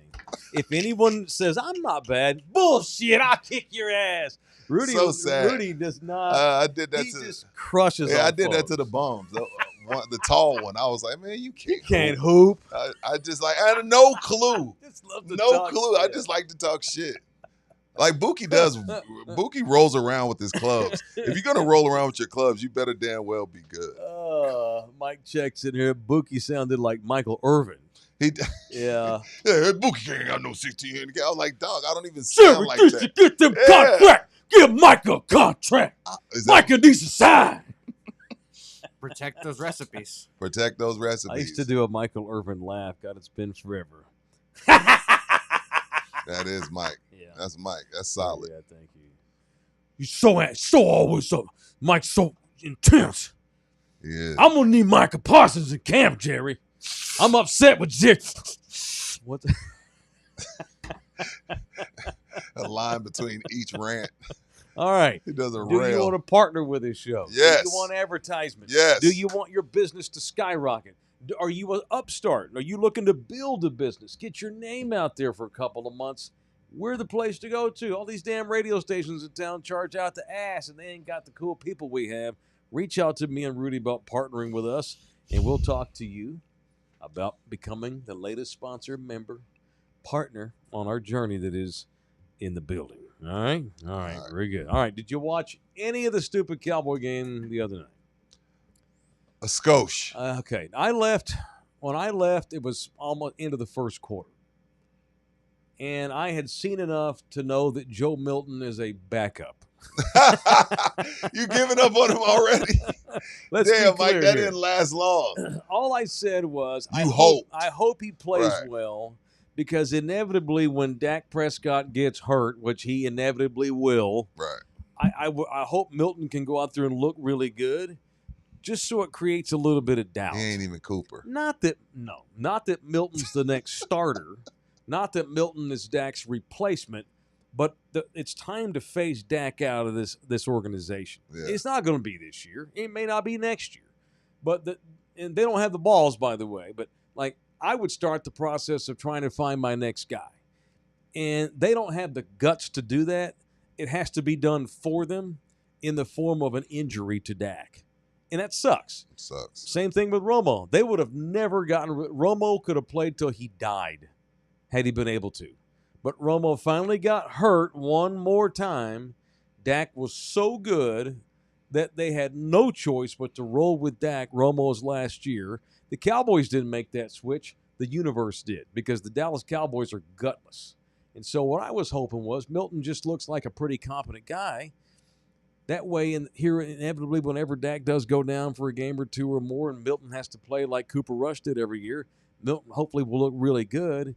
If anyone says, I'm not bad, bullshit, I'll kick your ass. Rudy, so sad. Rudy does not. I did that. He just crushes. Yeah, I did that to the bums. The tall one. I was like, man, you can't hoop. I just like I had no clue. Just love to no talk clue. shit. I just like to talk shit. Like Buki does. Buki rolls around with his clubs. If you're gonna roll around with your clubs, you better damn well be good. Mike checks in here. Buki sounded like Michael Irvin. Yeah. Buki ain't got no 16 handicap. I was like, dog, I don't even sound like that. Get them contract. Give Mike a contract. Mike needs a sign. Protect those recipes. Protect those recipes. I used to do a Michael Irvin laugh. God, it's been forever. That is Mike. Yeah. That's Mike. That's solid. Yeah, thank you. You're so always so Mike's so intense. Yeah. I'm gonna need Micah Parsons in camp, Jerry. I'm upset with Jerry. What? A line between each rant. All right. He does a Do rail. you want to partner with this show? Yes. Do you want advertisement? Yes. Do you want your business to skyrocket? Are you an upstart? Are you looking to build a business? Get your name out there for a couple of months. We're the place to go to. All these damn radio stations in town charge out the ass, and they ain't got the cool people we have. Reach out to me and Rudy about partnering with us, and we'll talk to you about becoming the latest sponsor, member, partner on our journey that is in the building. All right? All right. Very good. All right. Did you watch any of the stupid Cowboy game the other night? A skosh. Okay. When I left, it was almost into the first quarter. And I had seen enough to know that Joe Milton is a backup. You giving up on him already? Damn, Mike, that didn't last long. All I said was, I hope he plays well, because inevitably when Dak Prescott gets hurt, which he inevitably will, I hope Milton can go out there and look really good, just so it creates a little bit of doubt. He ain't even Cooper. Not that Milton's the next starter. Not that Milton is Dak's replacement, but it's time to phase Dak out of this organization. Yeah. It's not going to be this year. It may not be next year. And they don't have the balls, by the way. But, like, I would start the process of trying to find my next guy. And they don't have the guts to do that. It has to be done for them in the form of an injury to Dak. And that sucks. It sucks. Same thing with Romo. They would have never Romo could have played till he died had he been able to. But Romo finally got hurt one more time. Dak was so good that they had no choice but to roll with Dak Romo's last year. The Cowboys didn't make that switch. The universe did, because the Dallas Cowboys are gutless. And so what I was hoping was Milton just looks like a pretty competent guy. That way, inevitably, whenever Dak does go down for a game or two or more and Milton has to play like Cooper Rush did every year, Milton hopefully will look really good,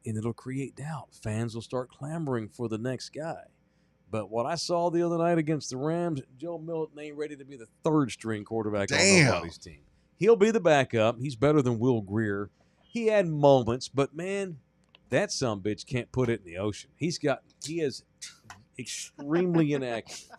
and it'll create doubt. Fans will start clamoring for the next guy. But what I saw the other night against the Rams, Joe Milton ain't ready to be the third-string quarterback on nobody's team. He'll be the backup. He's better than Will Greer. He had moments, but, man, that sumbitch can't put it in the ocean. He is extremely inaccurate.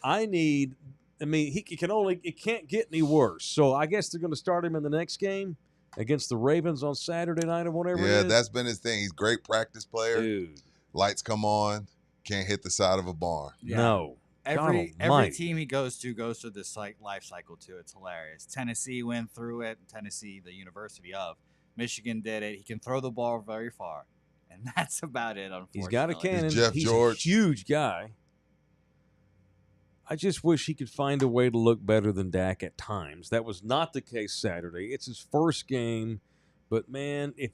I need I mean, it can't get any worse. So I guess they're going to start him in the next game against the Ravens on Saturday night or whatever it is. Yeah, that's been his thing. He's a great practice player. Dude. Lights come on, can't hit the side of a barn. Yeah. No. Every team he goes to this life cycle too. It's hilarious. Tennessee went through it. Tennessee, the University of Michigan, did it. He can throw the ball very far, and that's about it. Unfortunately, He's got a cannon. Jeff He's George. a huge guy. I just wish he could find a way to look better than Dak at times. That was not the case Saturday. It's his first game, but man, if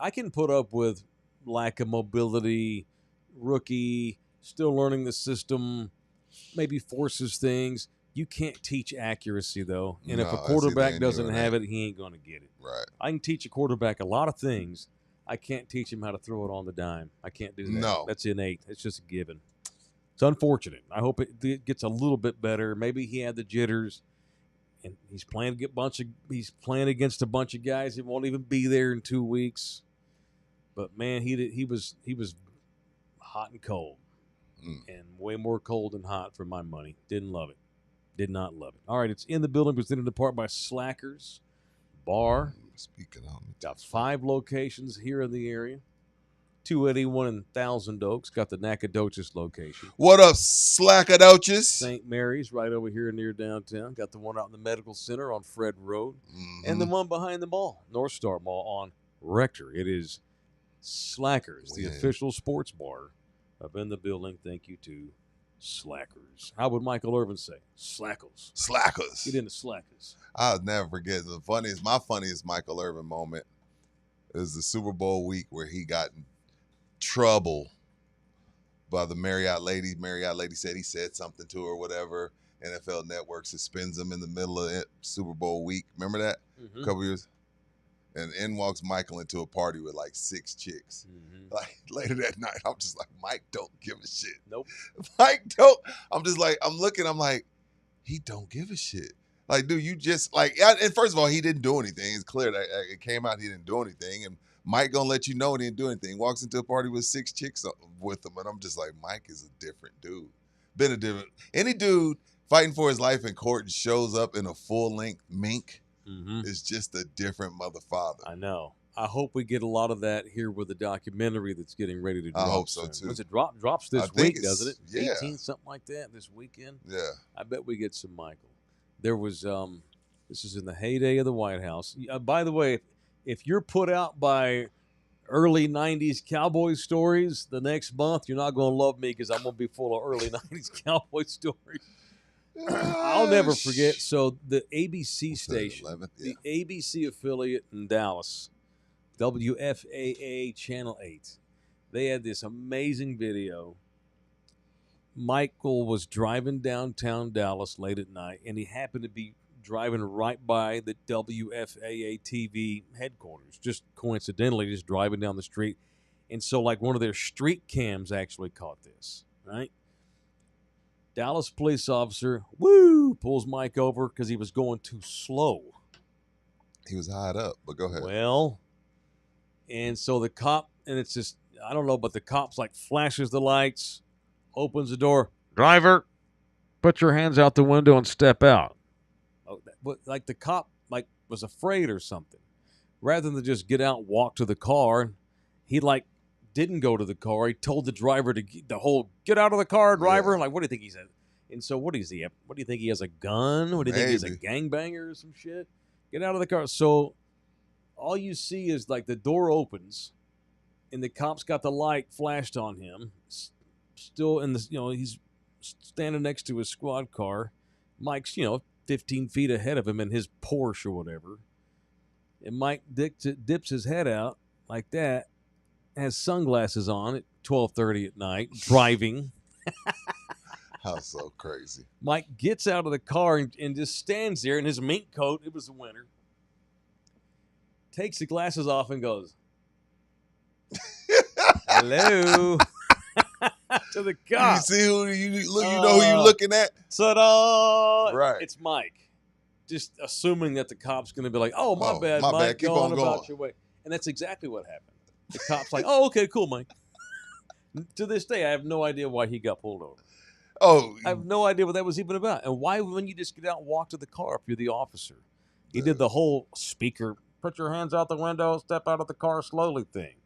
I can put up with lack of mobility, rookie, still learning the system, maybe forces things. You can't teach accuracy, though. And if a quarterback doesn't have it, he ain't going to get it. Right. I can teach a quarterback a lot of things. I can't teach him how to throw it on the dime. I can't do that. No. That's innate. It's just a given. It's unfortunate. I hope it gets a little bit better. Maybe he had the jitters, and he's playing against a bunch of guys that won't even be there in 2 weeks. But man, he was hot and cold. And way more cold than hot for my money. Didn't love it. Did not love it. All right, it's in the building, presented in part by Slackers Bar. Speaking of, Got 5 locations here in the area. 281 in Thousand Oaks. Got the Nacogdoches location. What up, Slackadoches? St. Mary's right over here near downtown. Got the one out in the Medical Center on Fred Road. And the one behind the mall, North Star Mall on Rector. It is Slackers, the official sports bar up in the building. Thank you to Slackers. How would Michael Irvin say? Slackers. Slackers. Get into Slackers. I'll never forget my funniest Michael Irvin moment is the Super Bowl week where he got in trouble by the Marriott lady. Marriott lady said he said something to her or whatever. NFL Network suspends him in the middle of Super Bowl week. Remember that? A couple years. And in walks Michael into a party with like 6 chicks. Like later that night, I'm just like, Mike don't give a shit. Nope. Mike don't. I'm just like, I'm like, he don't give a shit. Like, dude, you just like, and first of all, he didn't do anything. It's clear that it came out he didn't do anything. And Mike gonna let you know he didn't do anything. Walks into a party with 6 chicks with him. And I'm just like, Mike is a different dude. Any dude fighting for his life in court and shows up in a full-length mink is just a different mother father. I know. I hope we get a lot of that here with the documentary that's getting ready to drop. I hope so too. Once it drops this week, doesn't it? Yeah. 18, something like that, this weekend. Yeah. I bet we get some Michael. There was this is in the heyday of the White House. By the way, if you're put out by early 90s Cowboys stories the next month, you're not going to love me because I'm going to be full of early 90s Cowboys stories. I'll never forget. So the ABC station, 11th, the ABC affiliate in Dallas, WFAA Channel 8, they had this amazing video. Michael was driving downtown Dallas late at night, and he happened to be driving right by the WFAA TV headquarters, just coincidentally, just driving down the street. And so, like, one of their street cams actually caught this, right? Dallas police officer, pulls Mike over because he was going too slow. He was high up, but go ahead. Well, and so the cop, and it's just, I don't know, but the cop's like flashes the lights, opens the door. Driver, put your hands out the window and step out. But like the cop like was afraid or something. Rather than just get out and walk to the car, he like didn't go to the car. He told the driver to get out of the car, driver. Yeah. Like, what do you think he said? And so what does he have? What do you think he has, a gun? What do you think he's a gangbanger or some shit? Get out of the car. So all you see is like the door opens and the cop's got the light flashed on him. Still in the, he's standing next to his squad car. Mike's, 15 feet ahead of him in his Porsche or whatever. And Mike dips his head out like that, has sunglasses on at 12:30 at night, driving. How so crazy. Mike gets out of the car and just stands there in his mink coat. It was the winter. Takes the glasses off and goes, hello. To the cop. You see who you know who you looking at? Ta-da! Right. It's Mike. Just assuming that the cop's going to be like, oh, my bad, my Mike. bad. Keep go on on about going. your way. And that's exactly what happened. The cop's like, oh, okay, cool, Mike. To this day, I have no idea why he got pulled over. Oh, I have no idea what that was even about. And why wouldn't you just get out and walk to the car if you're the officer? He did the whole speaker, put your hands out the window, step out of the car slowly thing.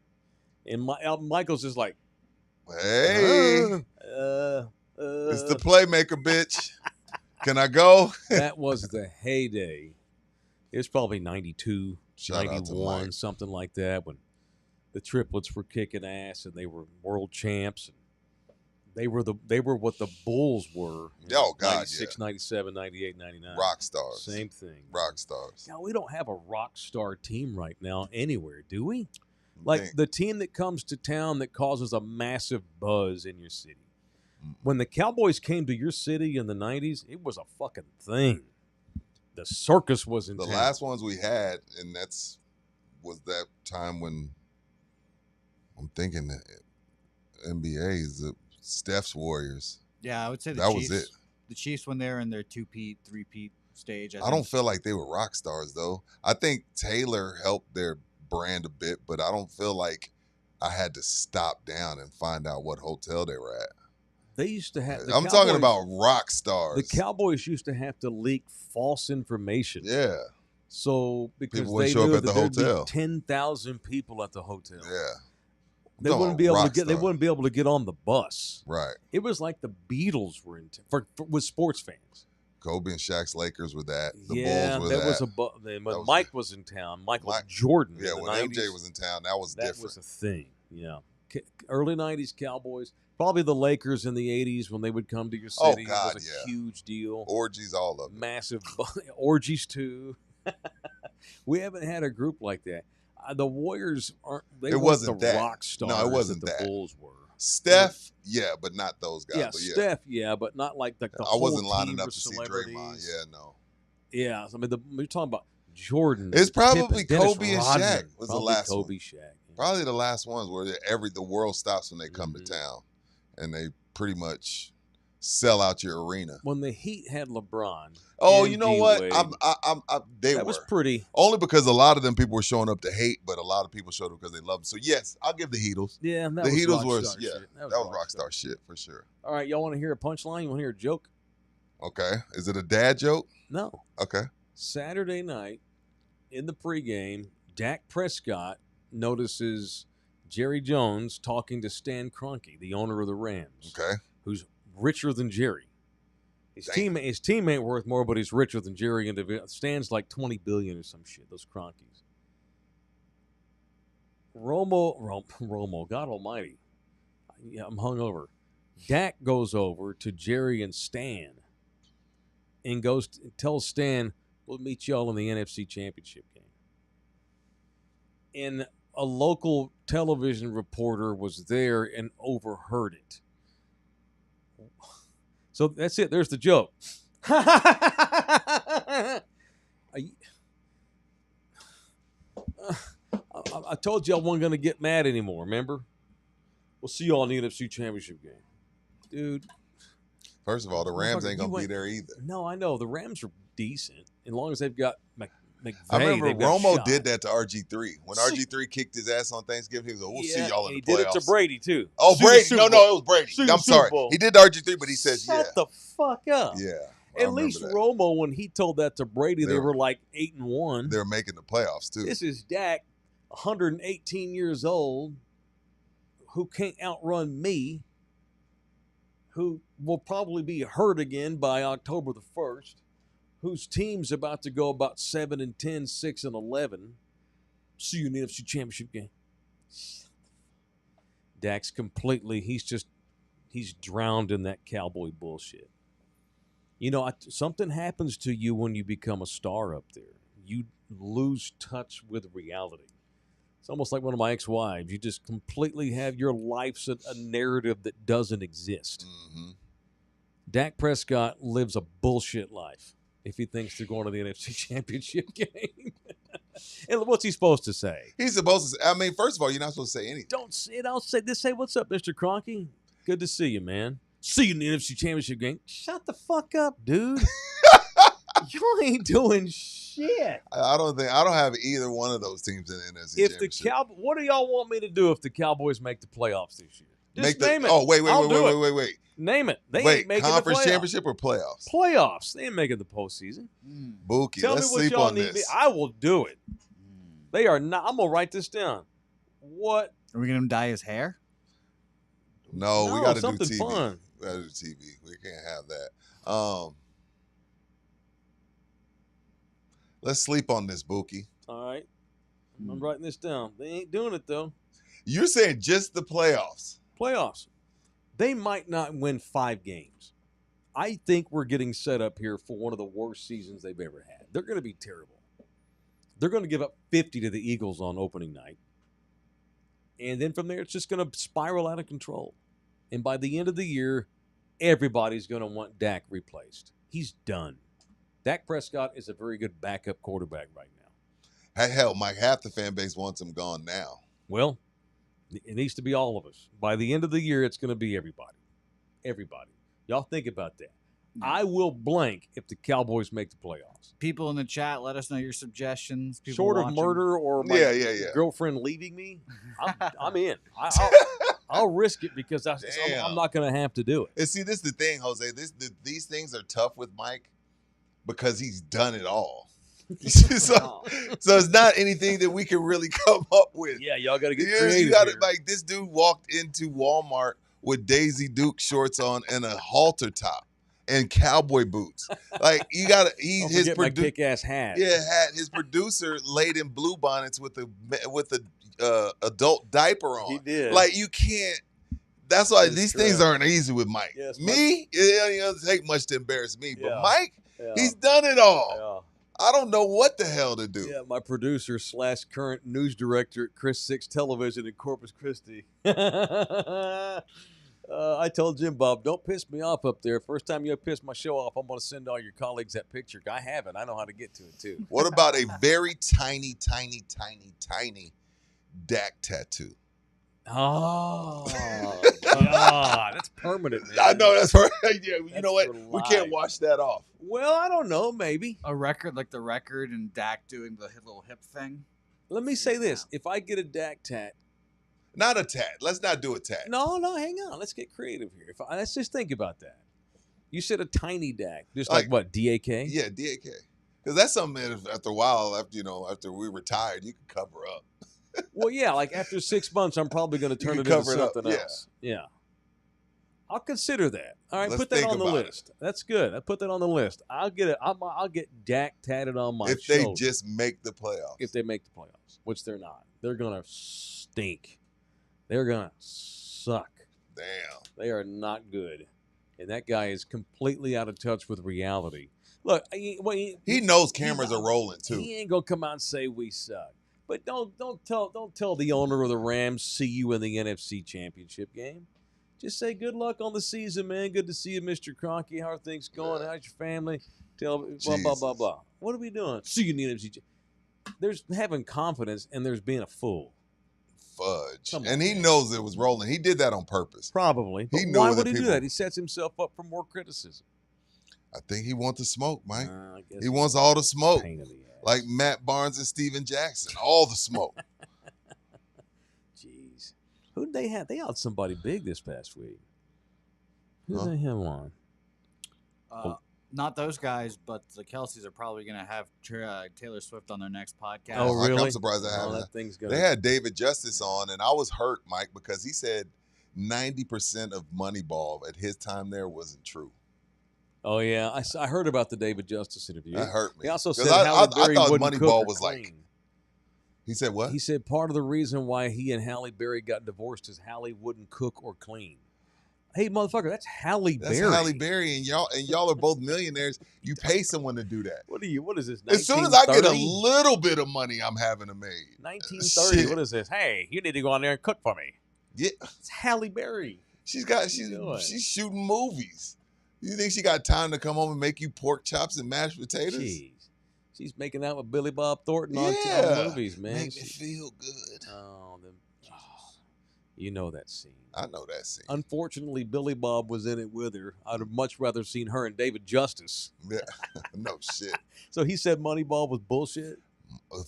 And Michael's just like, hey, it's the playmaker, bitch. Can I go? That was the heyday. It was probably 92, Shout out to 91, Mike. something like that, when the triplets were kicking ass and they were world champs. And they were what the Bulls were. Oh, God, 96, 97, 98, 99. Rock stars. Same thing. Rock stars. Now, we don't have a rock star team right now anywhere, do we? Like the team that comes to town that causes a massive buzz in your city. When the Cowboys came to your city in the 90s, it was a fucking thing. The circus was in the town. last ones we had, and was that time when I'm thinking that NBA is the Steph's Warriors. Yeah, I would say that Chiefs, was it. The Chiefs when they're in their 2-peat, 3-peat stage. I don't feel like they were rock stars though. I think Taylor helped their brand a bit, but I don't feel like I had to stop down and find out what hotel they were at. They used to have. I'm talking about rock stars. The Cowboys used to have to leak false information. Yeah. So because people would they show knew up at that the there'd hotel. be 10,000 people at the hotel. Yeah. They wouldn't be able to get. They wouldn't be able to get on the bus. Right. It was like the Beatles were in for with sports fans. Kobe and Shaq's Lakers were that. The yeah, Bulls were that. Was when Mike was in town. Michael Jordan. Yeah, in the when 90s, MJ was in town, that was different. That was a thing. Yeah. Early 90s Cowboys. Probably the Lakers in the 80s when they would come to your city. Oh, God, it was a huge deal. Orgies, all of them. Massive orgies, too. We haven't had a group like that. The Warriors aren't. They weren't the rock stars. No, it wasn't that the Bulls were. Steph, yeah, but not those guys. Yeah, but Steph, yeah, but not like the I whole wasn't lining team up of to see celebrities. Draymond. Yeah, no. Yeah, I mean, you're talking about Jordan. It's probably Pippen, Kobe and Rodman, Shaq was the last one. Kobe, Shaq. Yeah. Probably the last ones where the world stops when they come to town, and they pretty much sell out your arena. When the Heat had LeBron. Oh, you know what? D-Wade, That was pretty. Only because a lot of them people were showing up to hate, but a lot of people showed up because they loved them. So yes, I'll give the Heatles. Yeah, the Heatles was that was rock star shit for sure. All right, y'all want to hear a punchline? You want to hear a joke? Okay, is it a dad joke? No. Okay. Saturday night in the pregame, Dak Prescott notices Jerry Jones talking to Stan Kroenke, the owner of the Rams. Okay. Who's richer than Jerry. His teammate worth more, but he's richer than Jerry. Stan's like $20 billion or some shit. Those Cronkies. Romo, God Almighty. Yeah, I'm hungover. Dak goes over to Jerry and Stan, and tells Stan, "We'll meet y'all in the NFC Championship game." And a local television reporter was there and overheard it. So that's it. There's the joke. I told you I wasn't going to get mad anymore, remember? We'll see y'all in the NFC Championship game. Dude. First of all, the Rams ain't going to be there either. No, I know. The Rams are decent as long as they've got McVay. I remember Romo did that to RG3. When RG3 kicked his ass on Thanksgiving, he was like, we'll see y'all in the playoffs. He did it to Brady, too. Oh, Brady. No, it was Brady. I'm sorry. He did to RG3, but he says, Shut the fuck up. Yeah. At least Romo, when he told that to Brady, they were like 8-1. They were making the playoffs, too. This is Dak, 118 years old, who can't outrun me, who will probably be hurt again by October the 1st, whose team's about to go about 7-10, 6-11. See you in the NFC Championship game. Dak's he's drowned in that cowboy bullshit. You know, something happens to you when you become a star up there. You lose touch with reality. It's almost like one of my ex-wives. You just completely have your life's a narrative that doesn't exist. Mm-hmm. Dak Prescott lives a bullshit life if he thinks they're going to the NFC Championship game. And what's he supposed to say? He's supposed to say, I mean, first of all, you're not supposed to say anything. Don't say, what's up, Mr. Kroenke? Good to see you, man. See you in the NFC Championship game. Shut the fuck up, dude. You ain't doing shit. I don't have either one of those teams in the NFC Championship. What do y'all want me to do if the Cowboys make the playoffs this year? Just name it. Oh, wait. Name it. They ain't making conference the playoffs. championship or playoffs? Playoffs. They ain't making the postseason. Buki, Tell me let's what sleep y'all on need. this. I will do it. They are not. I'm gonna write this down. What? Are we gonna dye his hair? No, we got to do something TV. fun. We got to do TV. We can't have that. Let's sleep on this, Buki. All right. I'm writing this down. They ain't doing it though. You're saying just the playoffs? Playoffs. They might not win 5 games. I think we're getting set up here for one of the worst seasons they've ever had. They're going to be terrible. They're going to give up 50 to the Eagles on opening night. And then from there, it's just going to spiral out of control. And by the end of the year, everybody's going to want Dak replaced. He's done. Dak Prescott is a very good backup quarterback right now. Hell, Mike, half the fan base wants him gone now. Well, it needs to be all of us. By the end of the year, it's going to be everybody. Everybody. Y'all think about that. I will blank if the Cowboys make the playoffs. People in the chat, let us know your suggestions. People Short of watching. murder or my girlfriend leaving me, I'm in. I'll risk it because I'm not going to have to do it. And see, this is the thing, Jose. These things are tough with Mike because he's done it all. so it's not anything that we can really come up with. Yeah, y'all got to get creative. You got to like this dude walked into Walmart with Daisy Duke shorts on and a halter top and cowboy boots. Like you got to his my kick-ass hat. Yeah, hat. His producer laid in blue bonnets with the adult diaper on. He did. Like you can't. That's why these things aren't easy with Mike. Yes, me, it doesn't take much to embarrass me, but Mike, he's done it all. Yeah. I don't know what the hell to do. Yeah, my producer / current news director at Chris 6 Television in Corpus Christi. I told Jim Bob, don't piss me off up there. First time you piss my show off, I'm going to send all your colleagues that picture. I have it. I know how to get to it, too. What about a very tiny Dak tattoo? Oh, God. That's permanent, man. I know that's right. Yeah, you know what? We can't wash that off. Well, I don't know. Maybe. A record like the record and Dak doing the little hip thing. Let me say this. If I get a Dak tat. Not a tat. Let's not do a tat. No, hang on. Let's get creative here. Let's just think about that. You said a tiny Dak. Just like what, DAK? Yeah, DAK. Because that's something that after a while, after we retired, you can cover up. Well, yeah, like after 6 months, I'm probably going to turn it into something else. Yeah. I'll consider that. All right, put that on the list. That's good. I put that on the list. I'll get it. I'll get Dak tatted on my if shoulder. they just make the playoffs. If they make the playoffs, which they're not. They're going to stink. They're going to suck. Damn. They are not good. And that guy is completely out of touch with reality. Look, he knows cameras are rolling, too. He ain't going to come out and say we suck. But don't tell the owner of the Rams, see you in the NFC Championship game. Just say good luck on the season, man. Good to see you, Mr. Kroenke. How are things going? How's your family? Tell blah, blah, blah, blah. What are we doing? See you in the NFC. There's having confidence and there's being a fool. Fudge. And he knows it was rolling. He did that on purpose. Probably. But why would he do that? He sets himself up for more criticism. I think he wants the smoke, Mike. He wants all the smoke. Like Matt Barnes and Steven Jackson. All the smoke. Jeez. Who did they have? They had somebody big this past week. Who did they have on? Not those guys, but the Kelceys are probably going to have Taylor Swift on their next podcast. Oh, really? I'm surprised they haven't. They had David Justice on, and I was hurt, Mike, because he said 90% of Moneyball at his time there wasn't true. Oh, yeah. I heard about the David Justice interview. That hurt me. He also said Halle Berry thought wouldn't Moneyball was clean. like. He said what? He said part of the reason why he and Halle Berry got divorced is Halle wouldn't cook or clean. Hey, motherfucker, that's Halle Berry. That's Halle Berry, and y'all are both millionaires. You pay someone to do that. What is this? As soon as I get a little bit of money, I'm having a maid. 1930. Shit. What is this? Hey, you need to go on there and cook for me. Yeah, it's Halle Berry. She's shooting movies. You think she got time to come home and make you pork chops and mashed potatoes? Jeez. She's making out with Billy Bob Thornton on movies, man. Make me feel good. You know that scene. I know that scene. Unfortunately, Billy Bob was in it with her. I'd have much rather seen her and David Justice. Yeah, no shit. So he said Moneyball was bullshit?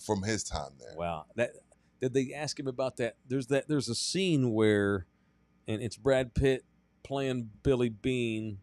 From his time there. Wow. Did they ask him about that? There's a scene where and it's Brad Pitt playing Billy Bean,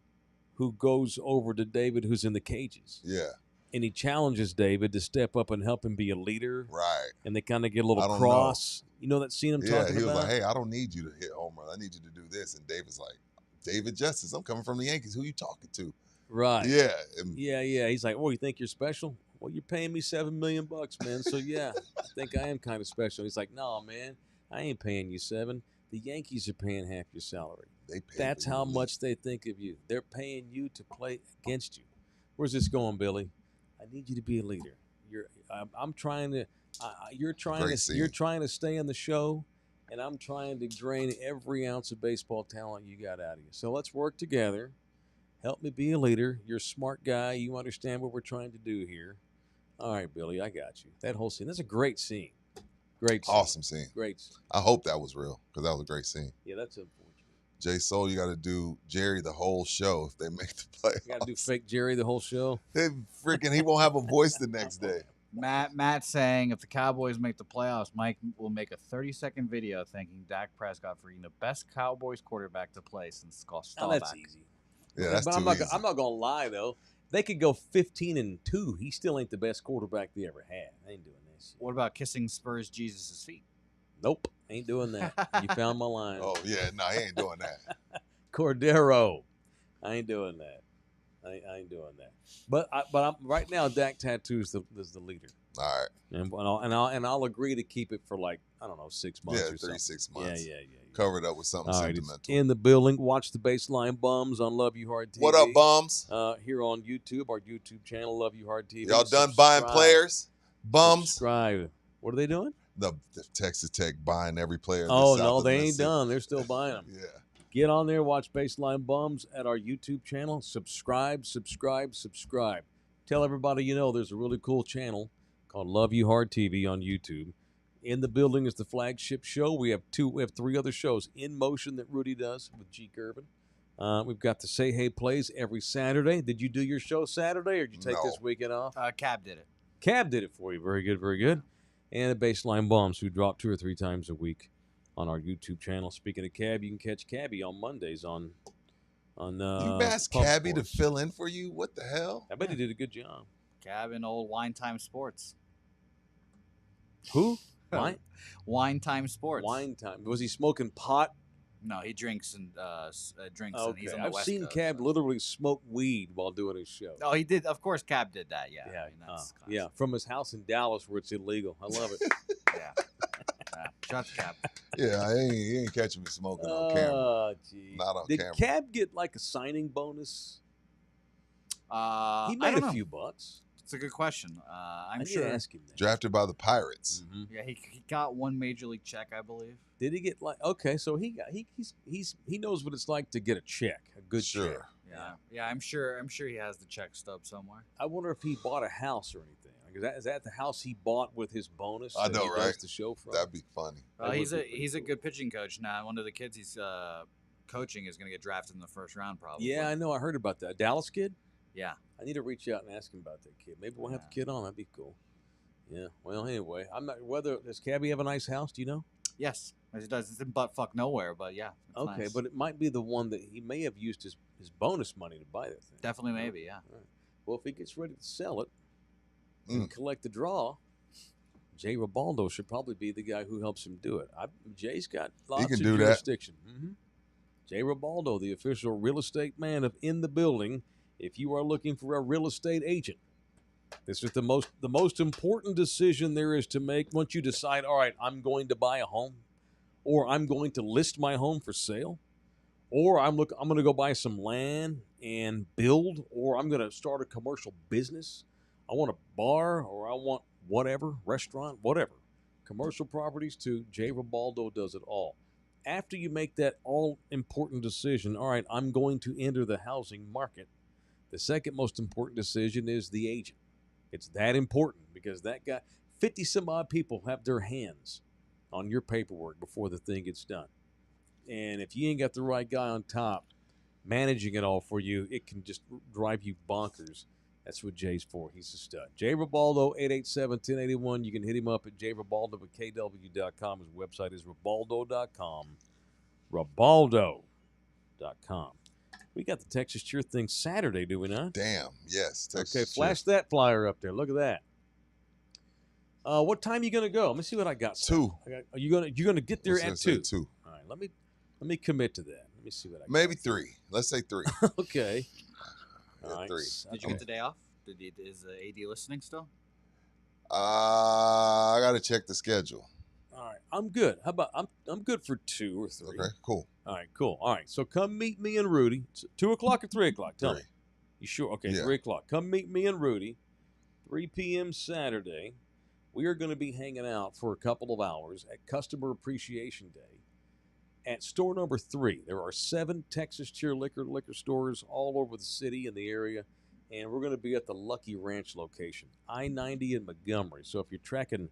who goes over to David, who's in the cages. Yeah. And he challenges David to step up and help him be a leader. Right. And they kind of get a little cross. You know that scene I'm talking about? Yeah, he was like, hey, I don't need you to hit home run. I need you to do this. And David's like, David Justice, I'm coming from the Yankees. Who you talking to? Right. Yeah. Yeah. He's like, oh, you think you're special? Well, you're paying me $7 million, man. So, yeah, I think I am kind of special. He's like, no, man, I ain't paying you $7. The Yankees are paying half your salary. That's how much they think of you. They're paying you to play against you. Where's this going, Billy? I need you to be a leader. I'm trying to. You're trying to stay in the show, and I'm trying to drain every ounce of baseball talent you got out of you. So let's work together. Help me be a leader. You're a smart guy. You understand what we're trying to do here. All right, Billy, I got you. That whole scene. That's a great scene. Great scene. Awesome scene. Great scene. I hope that was real because that was a great scene. Yeah, that's unfortunate. J Soul, you got to do Jerry the whole show if they make the playoffs. You got to do fake Jerry the whole show. He won't have a voice the next day. Matt saying if the Cowboys make the playoffs, Mike will make a 30-second video thanking Dak Prescott for being the best Cowboys quarterback to play since Staubach. Oh, that's easy. Yeah, that's but too easy. I'm not gonna lie though. They could go 15-2. He still ain't the best quarterback they ever had. I ain't doing this shit. What about kissing Spurs Jesus' feet? Nope, ain't doing that. You found my line. Oh yeah, no, he ain't doing that. Cordero, I ain't doing that. I ain't doing that. But I'm right now. Dak Tattoo's is the leader. All right. And I'll agree to keep it for like I don't know 6 months. Yeah, or 36 something. months. Yeah. Cover it up with something sentimental. In the building. Watch the Baseline Bums on Love You Hard TV. What up, bums? Here on YouTube, our YouTube channel, Love You Hard TV. Y'all done buying players? Bums? Subscribe. What are they doing? The Texas Tech buying every player. Oh, no, they ain't done. They're still buying them. Yeah. Get on there, watch Baseline Bums at our YouTube channel. Subscribe. Tell everybody you know there's a really cool channel called Love You Hard TV on YouTube. In the building is the flagship show. We have 3 other shows in motion that Rudy does with G. Gervin. We've got the Say Hey Plays every Saturday. Did you do your show Saturday, or did you take this weekend off? Cab did it. Cab did it for you. Very good, very good. And the Baseline Bums, who drop 2 or 3 times a week on our YouTube channel. Speaking of Cab, you can catch Cabby on Mondays on you asked Cabby to fill in for you? What the hell? I bet he did a good job. Cab and old Wine Time Sports. Who? Wine? Wine Time Sports. Wine Time. Was he smoking pot? No, he drinks and drinks. Okay. And he's on the I've West seen Coast, Cab literally smoke weed while doing his show. Oh, he did. Of course, Cab did that. Yeah. Yeah. I mean, that's yeah. From his house in Dallas, where it's illegal. I love it. Yeah. Shots Cab. Yeah, he ain't catching me smoking on camera. Oh, gee. Not on Did camera. Cab get like a signing bonus? He made a few bucks. It's a good question. I'm I sure. ask him that. Drafted by the Pirates. Mm-hmm. Yeah, he got 1 major league check, I believe. Did he get like okay? So he knows what it's like to get a check, a good check. Yeah. I'm sure he has the check stub somewhere. I wonder if he bought a house or anything. Like, is that the house he bought with his bonus? I know, he right? Does the show from? That'd be funny. Well, he's a good pitching coach now. One of the kids he's coaching is going to get drafted in the first round, probably. Yeah, I know. I heard about that. Dallas kid. Yeah. I need to reach out and ask him about that kid. Maybe we'll have the kid on. That'd be cool. Yeah. Well, anyway, I'm not. Does Cabby have a nice house? Do you know? Yes, as he does. It's in buttfuck nowhere, but yeah. Okay, nice. but it might be the one that he may have used his bonus money to buy that thing. Definitely, maybe, yeah. All right. Well, if he gets ready to sell it and collect the draw, Jay Ribaldo should probably be the guy who helps him do it. Jay's got lots of jurisdiction. Mm-hmm. Jay Ribaldo, the official real estate man of In the Building. If you are looking for a real estate agent, this is the most important decision there is to make once you decide, all right, I'm going to buy a home, or I'm going to list my home for sale, or I'm going to go buy some land and build, or I'm going to start a commercial business. I want a bar, or I want whatever, restaurant, whatever. Commercial properties too. Jay Ribaldo does it all. After you make that all-important decision, all right, I'm going to enter the housing market, the second most important decision is the agent. It's that important because that guy, 50-some-odd people have their hands on your paperwork before the thing gets done. And if you ain't got the right guy on top managing it all for you, it can just drive you bonkers. That's what Jay's for. He's a stud. Jay Ribaldo, 887-1081. You can hit him up at jribaldo@kw.com. His website is ribaldo.com. Ribaldo.com. We got the Texas Cheer thing Saturday, do we not? Damn, yes. Texas Okay, flash that flyer up there. Look at that. What time are you gonna go? Let me see what I got. 2. Are you gonna get there at 2? 2. All right, let me commit to that. Let me see what I got. Maybe 3. Let's say 3. Okay. Yeah, All right. 3. Did you get the day off? Is the AD listening still? I gotta check the schedule. All right, I'm good. How about I'm good for 2 or 3. Okay, cool. All right, cool. All right, so come meet me and Rudy. It's 2 o'clock or 3 o'clock? Tell 3. me. You sure? Okay, Yeah. 3 o'clock. Come meet me and Rudy. 3 p.m. Saturday. We are going to be hanging out for a couple of hours at Customer Appreciation Day at store number 3. There are 7 Texas Cheer liquor stores all over the city and the area, and we're going to be at the Lucky Ranch location, I-90 in Montgomery. So if you're tracking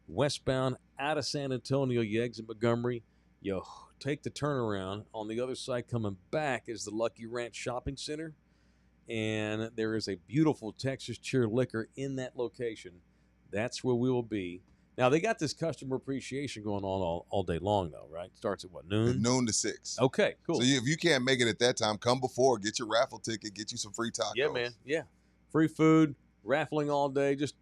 westbound out of San Antonio, you exit Montgomery, you take the turnaround. On the other side coming back is the Lucky Ranch Shopping Center, and there is a beautiful Texas Cheer liquor in that location. That's where we will be. Now, they got this customer appreciation going on all day long, though, right? Starts at what, noon? Noon to 6. Okay, cool. So if you can't make it at that time, come before, get your raffle ticket, get you some free tacos. Yeah, man. Yeah. Free food, raffling all day, just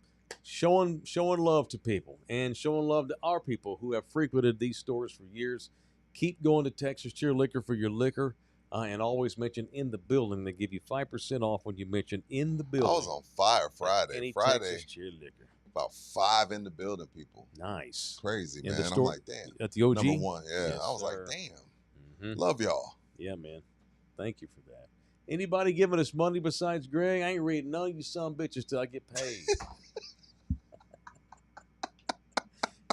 showing love to people and showing love to our people who have frequented these stores for years. Keep going to Texas Cheer Liquor for your liquor, and always mention in the building. They give you 5% off when you mention in the building. I was on fire Friday. Texas Cheer Liquor. About 5 in the building, people. Nice. Crazy, In man. the I'm store, like, damn. at the OG? Number 1, yeah. Yes, I was sir. like, damn. Mm-hmm. Love y'all. Yeah, man. Thank you for that. Anybody giving us money besides Greg? I ain't reading none of you son of bitches till I get paid.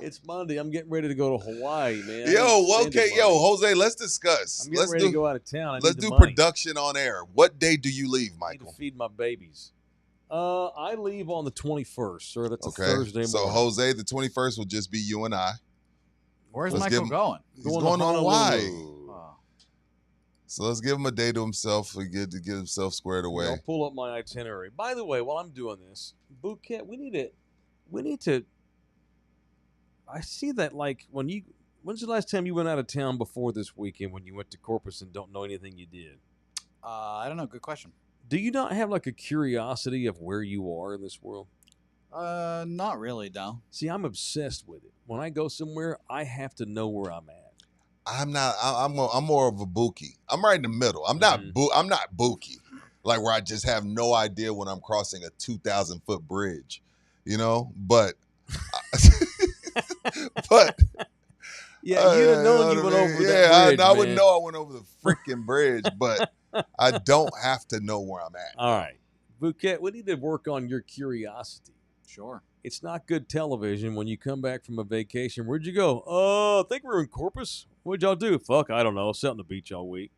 It's Monday. I'm getting ready to go to Hawaii, man. Jose, let's discuss. I'm getting ready to go out of town. Let's do production on air. What day do you leave, I need Michael? to feed my babies. I leave on the 21st, sir. That's a Thursday morning. So, Jose, the 21st will just be you and I. Where's Michael going? He's going to Hawaii. Oh. So let's give him a day to himself to get himself squared away. I'll pull up my itinerary. By the way, while I'm doing this, Bouquet, we need to. I see that when's the last time you went out of town before this weekend when you went to Corpus and don't know anything you did? I don't know. Good question. Do you not have like a curiosity of where you are in this world? Not really, no. See, I'm obsessed with it. When I go somewhere, I have to know where I'm at. I'm not. I'm more of a Buki. I'm right in the middle. I'm not. I'm not Buki, like where I just have no idea when I'm crossing a 2,000-foot bridge, you know. But, yeah, you'd have known you went over that bridge. I would know I went over the freaking bridge, but I don't have to know where I'm at. All right, Bouquet, we need to work on your curiosity. Sure. It's not good television when you come back from a vacation. Where'd you go? Oh, I think we were in Corpus. What'd y'all do? Fuck, I don't know. Sat on the beach all week.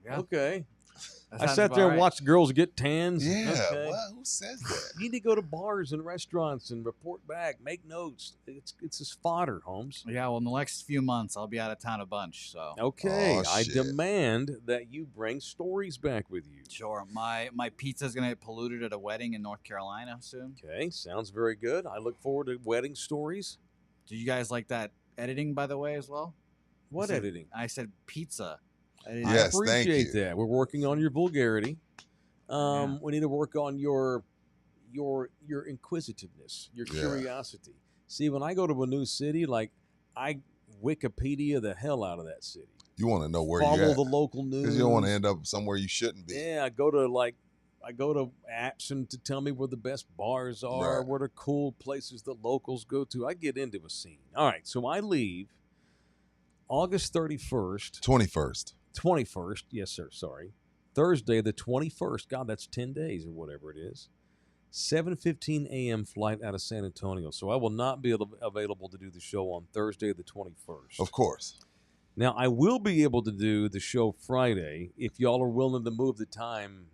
Yeah. Okay. That I sounds sat there about and right. watched girls get tans. Yeah. Okay. Well, who says that? You need to go to bars and restaurants and report back, make notes. It's just fodder, Holmes. Yeah, well, in the next few months, I'll be out of town a bunch, so. Okay, Oh, I shit. demand that you bring stories back with you. Sure. My pizza's going to get polluted at a wedding in North Carolina soon. Okay, sounds very good. I look forward to wedding stories. Do you guys like that editing, by the way, as well? What editing? I said pizza. Yes, I thank appreciate you. that. We're working on your vulgarity. Yeah. We need to work on your inquisitiveness, your Yeah. curiosity. See, when I go to a new city, like I Wikipedia the hell out of that city. You want to know where Follow you're at the local news. because you don't want to end up somewhere you shouldn't be. Yeah, I go to apps and to tell me where the best bars are, Right. where the cool places the locals go to. I get into a scene. All right, so I leave August 31st. 21st. Yes, sir. Sorry. Thursday, the 21st. God, that's 10 days or whatever it is. 7:15 a.m. flight out of San Antonio. So I will not be available to do the show on Thursday, the 21st. Of course. Now, I will be able to do the show Friday if y'all are willing to move the time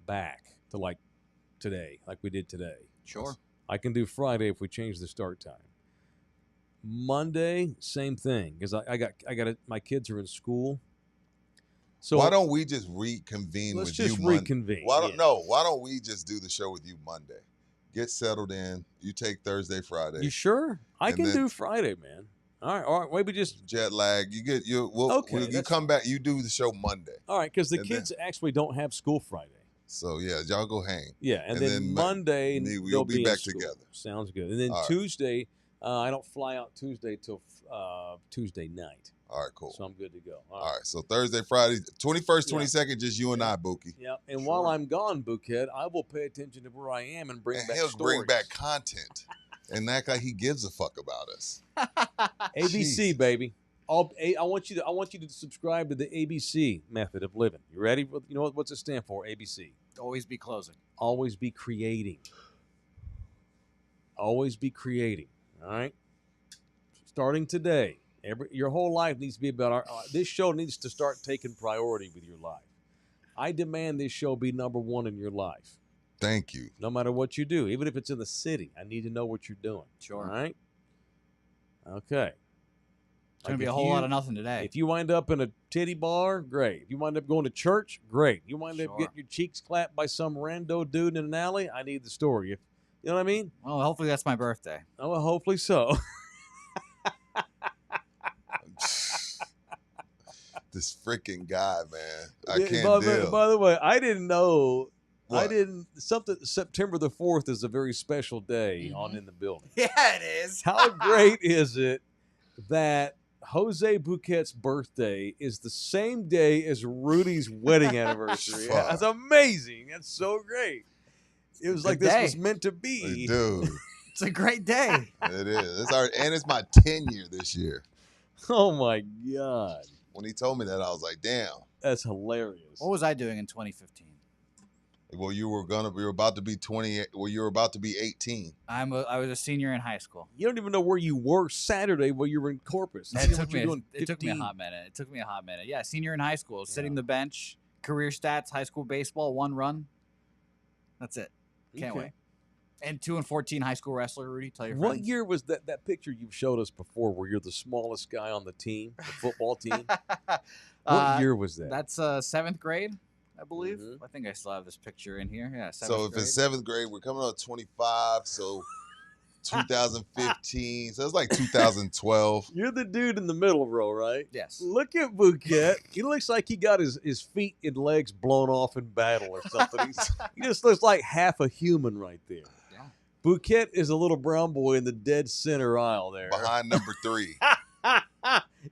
back to like today, like we did today. Sure. I can do Friday if we change the start time. Monday, same thing, because my kids are in school. So why don't we just reconvene let's with just you Monday? reconvene. Why yeah. don't we just do the show with you Monday? Get settled in. You take Thursday, Friday. You sure? I And can then- do Friday, man. All right. Maybe just jet lag. You get you. Okay, You come back. You do the show Monday. all right, because the And kids actually don't have school Friday. So yeah, y'all go hang. Yeah, and then Monday we'll be back together. Sounds good. And then All right. Tuesday, I don't fly out Tuesday till Tuesday night. All right, cool. So I'm good to go. All right, so Thursday, Friday, 21st, Yeah. 22nd, just you and I, Bookie. Yeah, and Sure. while I'm gone, Bookhead, I will pay attention to where I am and bring And back he'll stories. bring back content and act like he gives a fuck about us. ABC, Jeez. baby. I want you to subscribe to the ABC method of living. You ready? You know what's it stand for? ABC. Always be closing. Always be creating. Always be creating. All right. Starting today, your whole life needs to be about this show needs to start taking priority with your life. I demand this show be number one in your life. Thank you. No matter what you do, even if it's in the city, I need to know what you're doing. Sure. All right. Okay. It's going to be a whole lot of nothing today. If you wind up in a titty bar, great. If you wind up going to church, great. You wind up Sure. getting your cheeks clapped by some rando dude in an alley, I need the story. You know what I mean? Well, hopefully that's my birthday. Oh, well, hopefully so. This freaking guy, man. I Yeah, can't deal. by the way, I didn't know. What? September the 4th is a very special day on Mhm. In the Building. Yeah, it is. How great is it that Jose Bouquet's birthday is the same day as Rudy's wedding anniversary? Fuck. That's amazing. That's so great. It was Good like this day. was meant to be. Dude, It's a great day. it is. And it's my 10-year this year. Oh my God. When he told me that, I was like, damn. That's hilarious. What was I doing in 2015? Well, you were about to be 28. Well, you were about to be 18. I was a senior in high school. You don't even know where you were Saturday while you were in Corpus. It See took what you're me. doing It took me a 15. hot minute. Yeah, senior in high school, sitting Yeah. the bench, career stats, high school baseball, 1 run. That's it. Can't Okay. wait. And 2-14 high school wrestler, Rudy. Tell your What friends. year was that picture you've showed us before where you're the smallest guy on the team, the football team? What year was that? That's 7th grade, I believe. Mhm. I think I still have this picture in here. Yeah, 7th So if grade. it's 7th grade, we're coming on 25. So 2015. So it's like 2012. You're the dude in the middle row, right? Yes. Look at Bouquet. He looks like he got his feet and legs blown off in battle or something. He just looks like half a human right there. Yeah. Bouquet is a little brown boy in the dead center aisle there. Behind number 3.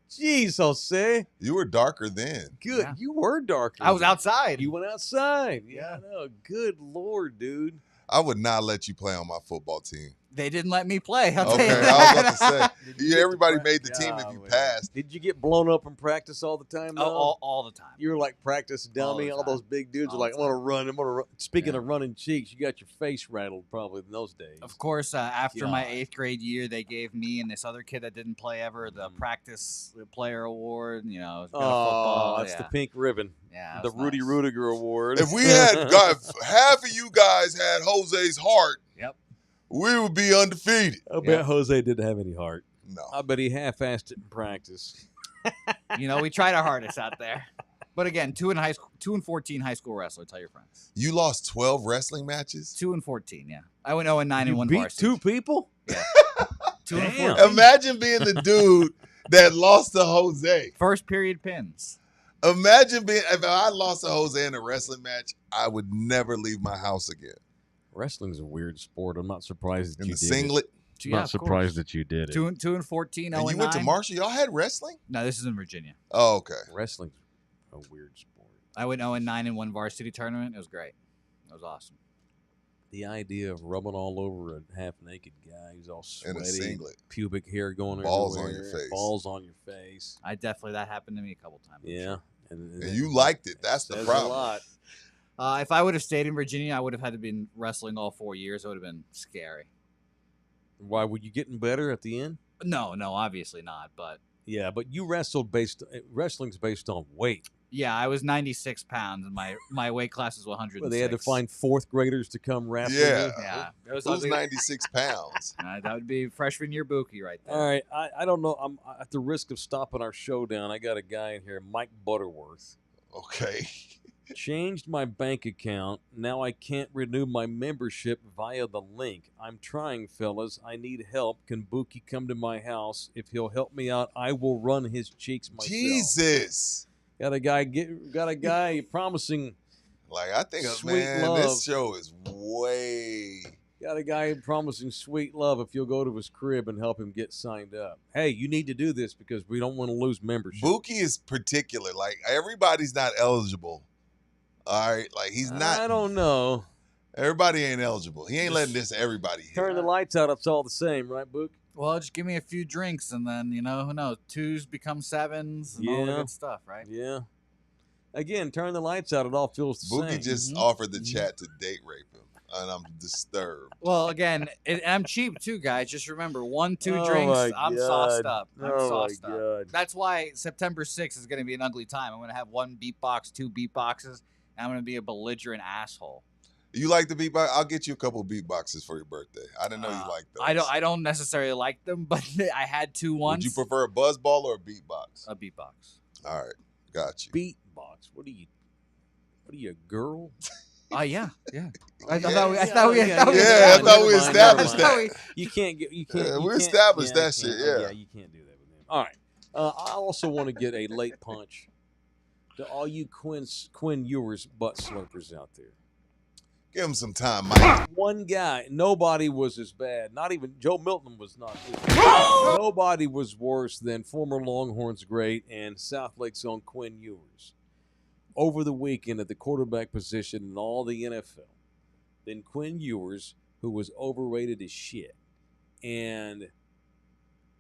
Jeez, Jose. You were darker then. Good. Yeah. You were darker. I was then. outside. You went outside. Yeah. I know. Good Lord, dude. I would not let you play on my football team. They didn't let me play. I'll tell Okay, you I was that. about to say. Did you get Everybody to made the prac- team if you Golly. passed. Did you get blown up in practice all the time? Oh, though? all the time. You were like practice dummy. the All time. those big dudes All are like, the I'm gonna run. I'm gonna run. Speaking Yeah. of running cheeks, you got your face rattled probably in those days. Of course, after my God. 8th grade year, they gave me and this other kid that didn't play ever the practice player award. You know, go to football. Oh, that's yeah. the pink ribbon. Yeah, it The was Rudy nice. Rudiger Award. If we had half of you guys had Jose's heart, Yep. we would be undefeated. I bet Jose didn't have any heart. No. I bet he half-assed it in practice. You know, we tried our hardest out there. But again, 2-14 high school wrestler. Tell your friends. You lost 12 wrestling matches? 2-14. Yeah, I went 0-9 You in one beat varsity. 2 people? 2-14. Imagine being the dude that lost to Jose. First period pins. Imagine being, if I lost to Jose in a wrestling match, I would never leave my house again. Wrestling's a weird sport. I'm not surprised that In you the did singlet. it. I'm Yeah, not of surprised course. that you did it. 2-14. 0-9. And you went to Marshall. Y'all had wrestling? No, this is in Virginia. Oh, okay. Wrestling's a weird sport. I went 0-9 in one varsity tournament. It was great. It was awesome. The idea of rubbing all over a half-naked guy who's all In sweaty, a singlet. pubic hair going Balls on everywhere, your face. balls on your face. That happened to me a couple times. I'm Yeah, sure. And you liked it. That's the says problem. a lot. If I would have stayed in Virginia, I would have had to been wrestling all 4 years. It would have been scary. Why were you getting better at the end? No, obviously not. But Yeah, but you wrestling's based on weight. yeah, I was 96 pounds, and my weight class is 106. Well, they had to find 4th graders to come wrestling. Yeah. you? Yeah, it was Who's ugly. 96 pounds? That would be freshman year Buki right there. All right, I don't know. I'm at the risk of stopping our show down. I got a guy in here, Mike Butterworth. Okay. Changed my bank account. Now I can't renew my membership via the link. I'm trying, fellas. I need help. Can Buki come to my house? If he'll help me out, I will run his cheeks myself. Jesus. Got a guy promising. Like, I think, sweet man, love. this show is way. Got a guy promising sweet love if you'll go to his crib and help him get signed up. Hey, you need to do this because we don't want to lose membership. Buki is particular. Like, everybody's not eligible. All right, like he's not. I don't know. Everybody ain't eligible. He ain't letting this everybody hit. Turn the lights out. It's all the same, right, Book? Well, just give me a few drinks, and then who knows? 2s become 7s, and all the good stuff, right? Yeah. Again, turn the lights out. It all feels the Buki same. just offered the chat to date rape him, and I'm disturbed. Well, again, I'm cheap too, guys. Just remember, 1-2 drinks, I'm sauced up. That's why September 6th is going to be an ugly time. I'm going to have 1 beatbox, 2 beatboxes. I'm going to be a belligerent asshole. You like the beatbox? I'll get you a couple of beatboxes for your birthday. I didn't know you liked those. I don't necessarily like them, but I had 2 once. Would you prefer a buzz ball or a beatbox? A beatbox. All right, got you. Beatbox. What are you, a girl? Yeah. I thought we established that. You can't. We established that shit. Yeah, you can't do that with him. All right. I also want to get a late punch to all you Quinn Ewers butt slurpers out there. Give him some time, Mike. One guy, nobody was as bad. Not even Joe Milton was not as bad. Nobody was worse than former Longhorns great and Southlake's own Quinn Ewers. Over the weekend at the quarterback position in all the NFL, than Quinn Ewers, who was overrated as shit, and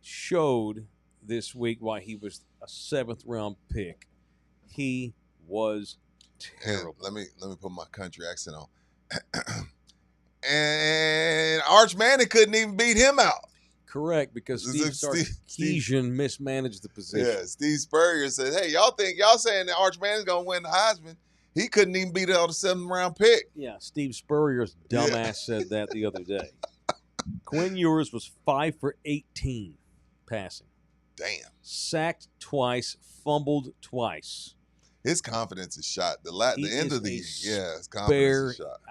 showed this week why he was a 7th-round pick. He was terrible. And let me put my country accent on. And Arch Manning couldn't even beat him out. Correct, because Steve Sarkisian mismanaged the position. Yeah, Steve Spurrier said, hey, y'all saying that Arch Manning's going to win the Heisman. He couldn't even beat out a 7th-round pick. Yeah, Steve Spurrier's dumbass said that the other day. Quinn Ewers was 5 for 18 passing. Damn. Sacked twice, fumbled twice. His confidence is shot. The end of the year, his confidence is shot.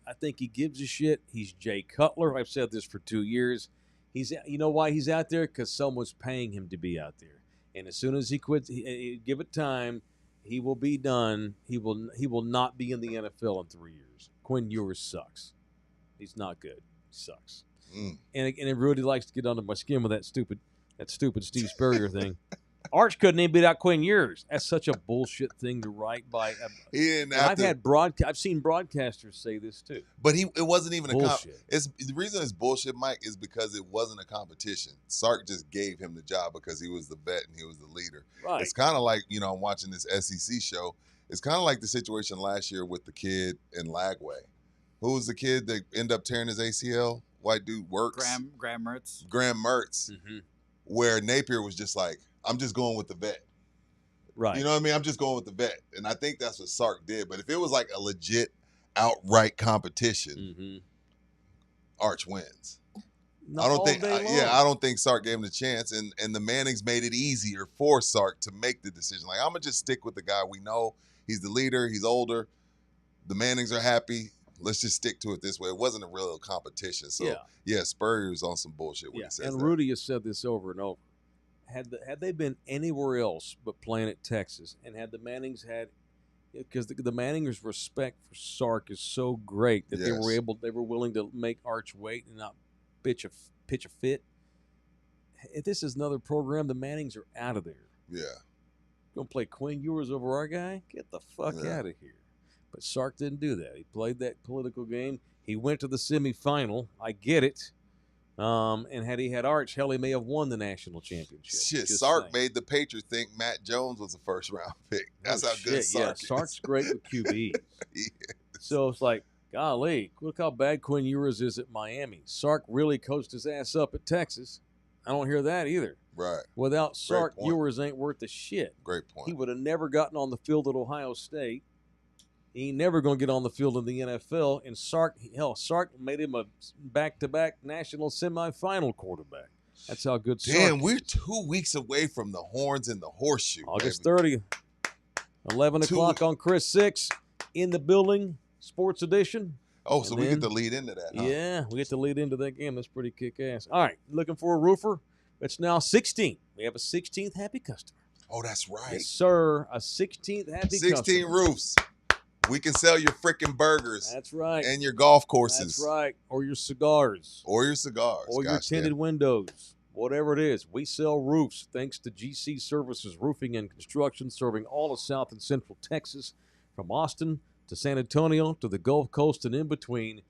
I think he gives a shit. He's Jay Cutler. I've said this for 2 years. You know why he's out there? Because someone's paying him to be out there. And as soon as he quits, give it time, he will be done. He will not be in the NFL in 3 years. Quinn Ewers sucks. He's not good. He sucks. And Rudy likes to get under my skin with that stupid Steve Spurrier thing. Arch couldn't even beat out Quinn Ewers. That's such a bullshit thing to write by. I've seen broadcasters say this too. But it wasn't even bullshit. The reason it's bullshit, Mike, is because it wasn't a competition. Sark just gave him the job because he was the vet and he was the leader. Right. It's kind of like, I'm watching this SEC show. It's kind of like the situation last year with the kid in Lagway. Who was the kid that ended up tearing his ACL? White dude Works. Graham Mertz. Graham Mertz. Mm-hmm. Where Napier was just like, I'm just going with the vet. Right. You know what I mean? I'm just going with the vet. And I think that's what Sark did. But if it was like a legit outright competition, Arch wins. I don't think Sark gave him the chance. And the Mannings made it easier for Sark to make the decision. Like, I'm going to just stick with the guy we know. He's the leader. He's older. The Mannings are happy. Let's just stick to it this way. It wasn't a real competition. So, yeah Spurrier's on some bullshit when he says and that. Rudy has said this over and over. Had they been anywhere else but playing at Texas, and had the Mannings had, because the Mannings' respect for Sark is so great that they were willing to make Arch wait and not pitch a fit. If this is another program, the Mannings are out of there. Yeah, gonna play Quinn Ewers over our guy? Get the fuck out of here. But Sark didn't do that. He played that political game. He went to the semifinal. I get it. And had he had Arch, hell, he may have won the national championship. Shit, Sark made the Patriots think Matt Jones was a 1st-round pick. That's how good Sark is. Sark's great with QBs. Yes. So it's like, golly, look how bad Quinn Ewers is at Miami. Sark really coached his ass up at Texas. I don't hear that either. Right. Without Sark, Ewers ain't worth a shit. Great point. He would have never gotten on the field at Ohio State. He ain't never going to get on the field in the NFL. And Sark made him a back-to-back national semifinal quarterback. That's how good Sark Damn, we're 2 weeks away from the Horns and the Horseshoe. August 30th, 11 o'clock on Chris 6. In the Building Sports Edition. Oh, so we get to lead into that, huh? Yeah, we get to lead into that game. That's pretty kick-ass. All right, looking for a roofer? It's now 16. We have a 16th happy customer. Oh, that's right. Yes, sir. A 16th happy 16 customer. roofs. We can sell your freaking burgers. That's right. And your golf courses. That's right. Or your cigars. Or your cigars. Or your tinted windows. Whatever it is. We sell roofs thanks to GC Services Roofing and Construction, serving all of South and Central Texas, from Austin to San Antonio to the Gulf Coast and in between.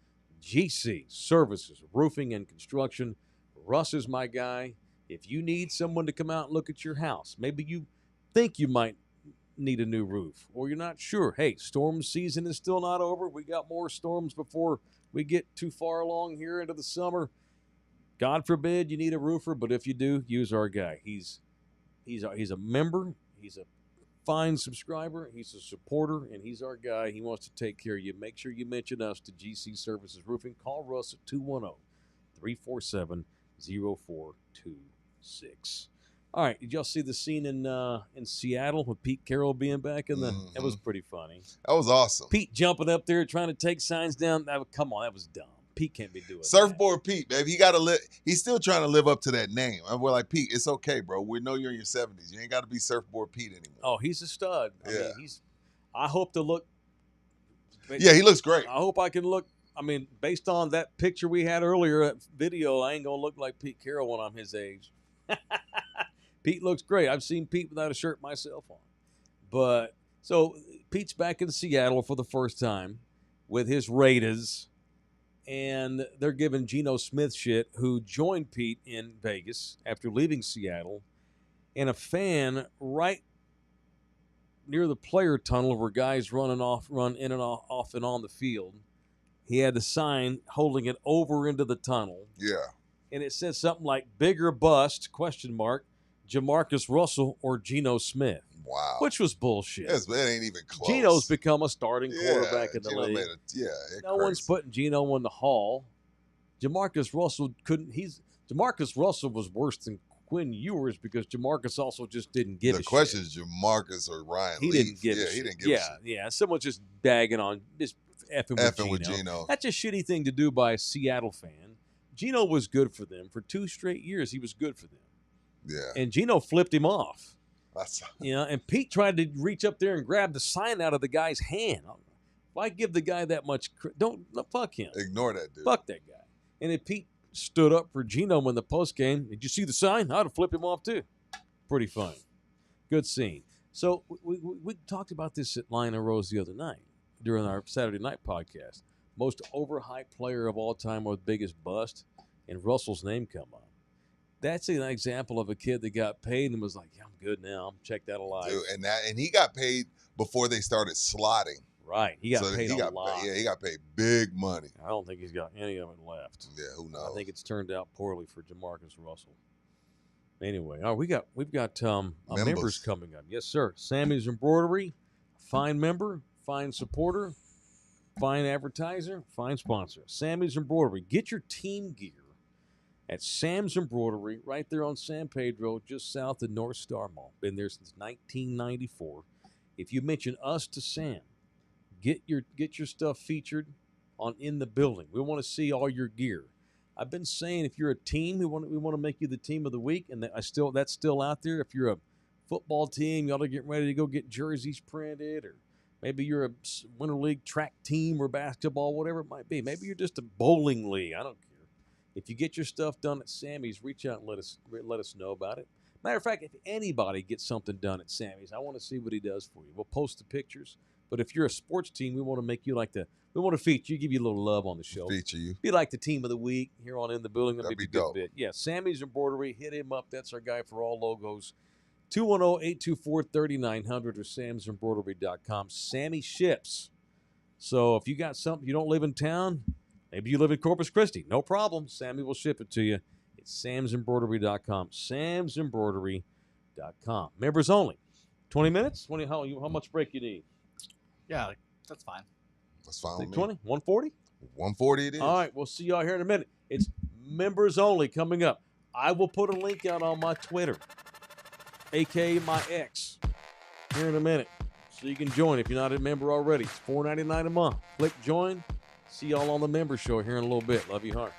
GC Services Roofing and Construction. Russ is my guy. If you need someone to come out and look at your house, maybe you think you might need a new roof, or you're not sure. Hey, storm season is still not over. We got more storms before we get too far along here into the summer. God forbid you need a roofer, but if you do, use our guy. He's a member. He's a fine subscriber. He's a supporter, and he's our guy. He wants to take care of you. Make sure you mention us to GC Services Roofing. Call Russ at 210-347-0426. All right, did y'all see the scene in Seattle with Pete Carroll being back in the? Mm-hmm. That was pretty funny. That was awesome. Pete jumping up there trying to take signs down. Come on, that was dumb. Pete can't be doing Surfboard that. Pete, baby. He got to live. He's still trying to live up to that name. And we're like, Pete, it's okay, bro. We know you're in your 70s. You ain't got to be Surfboard Pete anymore. Oh, he's a stud. I mean, I hope to look. Yeah, he looks great. I hope I can look. I mean, based on that picture we had earlier, that video, I ain't gonna look like Pete Carroll when I'm his age. Pete looks great. I've seen Pete without a shirt myself on. But so Pete's back in Seattle for the first time with his Raiders, and they're giving Geno Smith shit, who joined Pete in Vegas after leaving Seattle, and a fan right near the player tunnel where guys run in and off and on the field. He had the sign holding it over into the tunnel. Yeah. And it said something like "bigger bust?" Jamarcus Russell or Geno Smith. Wow. Which was bullshit. It ain't even close. Geno's become a starting quarterback in the league. No one's putting Geno in the hall. Jamarcus Russell Jamarcus Russell was worse than Quinn Ewers because Jamarcus also just didn't give a shit. The question is Jamarcus or Ryan Leaf. He didn't give a shit. He didn't give a shit. Yeah. Someone's just bagging on, just effing with Geno. That's a shitty thing to do by a Seattle fan. Geno was good for them. For 2 straight years, he was good for them. Yeah. And Geno flipped him off. And Pete tried to reach up there and grab the sign out of the guy's hand. Why give the guy that much fuck him. Ignore that dude. Fuck that guy. And then Pete stood up for Geno in the post game. Did you see the sign? I'd have flipped him off too. Pretty funny. Good scene. So we talked about this at Lion and Rose the other night during our Saturday night podcast. Most overhyped player of all time or the biggest bust, and Russell's name come up. That's an example of a kid that got paid and was like, yeah, I'm good now. I'm checked out alive. Dude, and he got paid before they started slotting. Right. He got paid a lot. Yeah, he got paid big money. I don't think he's got any of it left. Yeah, who knows? I think it's turned out poorly for Jamarcus Russell. Anyway, we've got members coming up. Yes, sir. Sammy's Embroidery, fine member, fine supporter, fine advertiser, fine sponsor. Sammy's Embroidery. Get your team gear at Sam's Embroidery right there on San Pedro, just south of North Star Mall. Been there since 1994. If you mention us to Sam, get your stuff featured on In the Building. We want to see all your gear. I've been saying if you're a team, we want to make you the team of the week, and that's still out there. If you're a football team, you ought to get ready to go get jerseys printed, or maybe you're a Winter League track team or basketball, whatever it might be. Maybe you're just a bowling league. I don't care. If you get your stuff done at Sammy's, reach out and let us know about it. Matter of fact, if anybody gets something done at Sammy's, I want to see what he does for you. We'll post the pictures. But if you're a sports team, we want to make you we want to feature you, give you a little love on the show. Feature you. Be like the team of the week here on In the Building. That'd be a good dope. bit. Yeah, Sammy's Embroidery. Hit him up. That's our guy for all logos. 210-824-3900 or samsembroidery.com. Sammy ships. So if you got something, you don't live in town, maybe you live in Corpus Christi, no problem. Sammy will ship it to you. It's samsembroidery.com. samsembroidery.com. Members only. 20 minutes? How much break you need? Yeah, that's fine. That's fine with me. 20? 140? 140 it is. All right, we'll see y'all here in a minute. It's members only coming up. I will put a link out on my Twitter, a.k.a. my ex, here in a minute. so you can join if you're not a member already. It's $4.99 a month. Click join. See y'all on the member show here in a little bit. Love you, heart.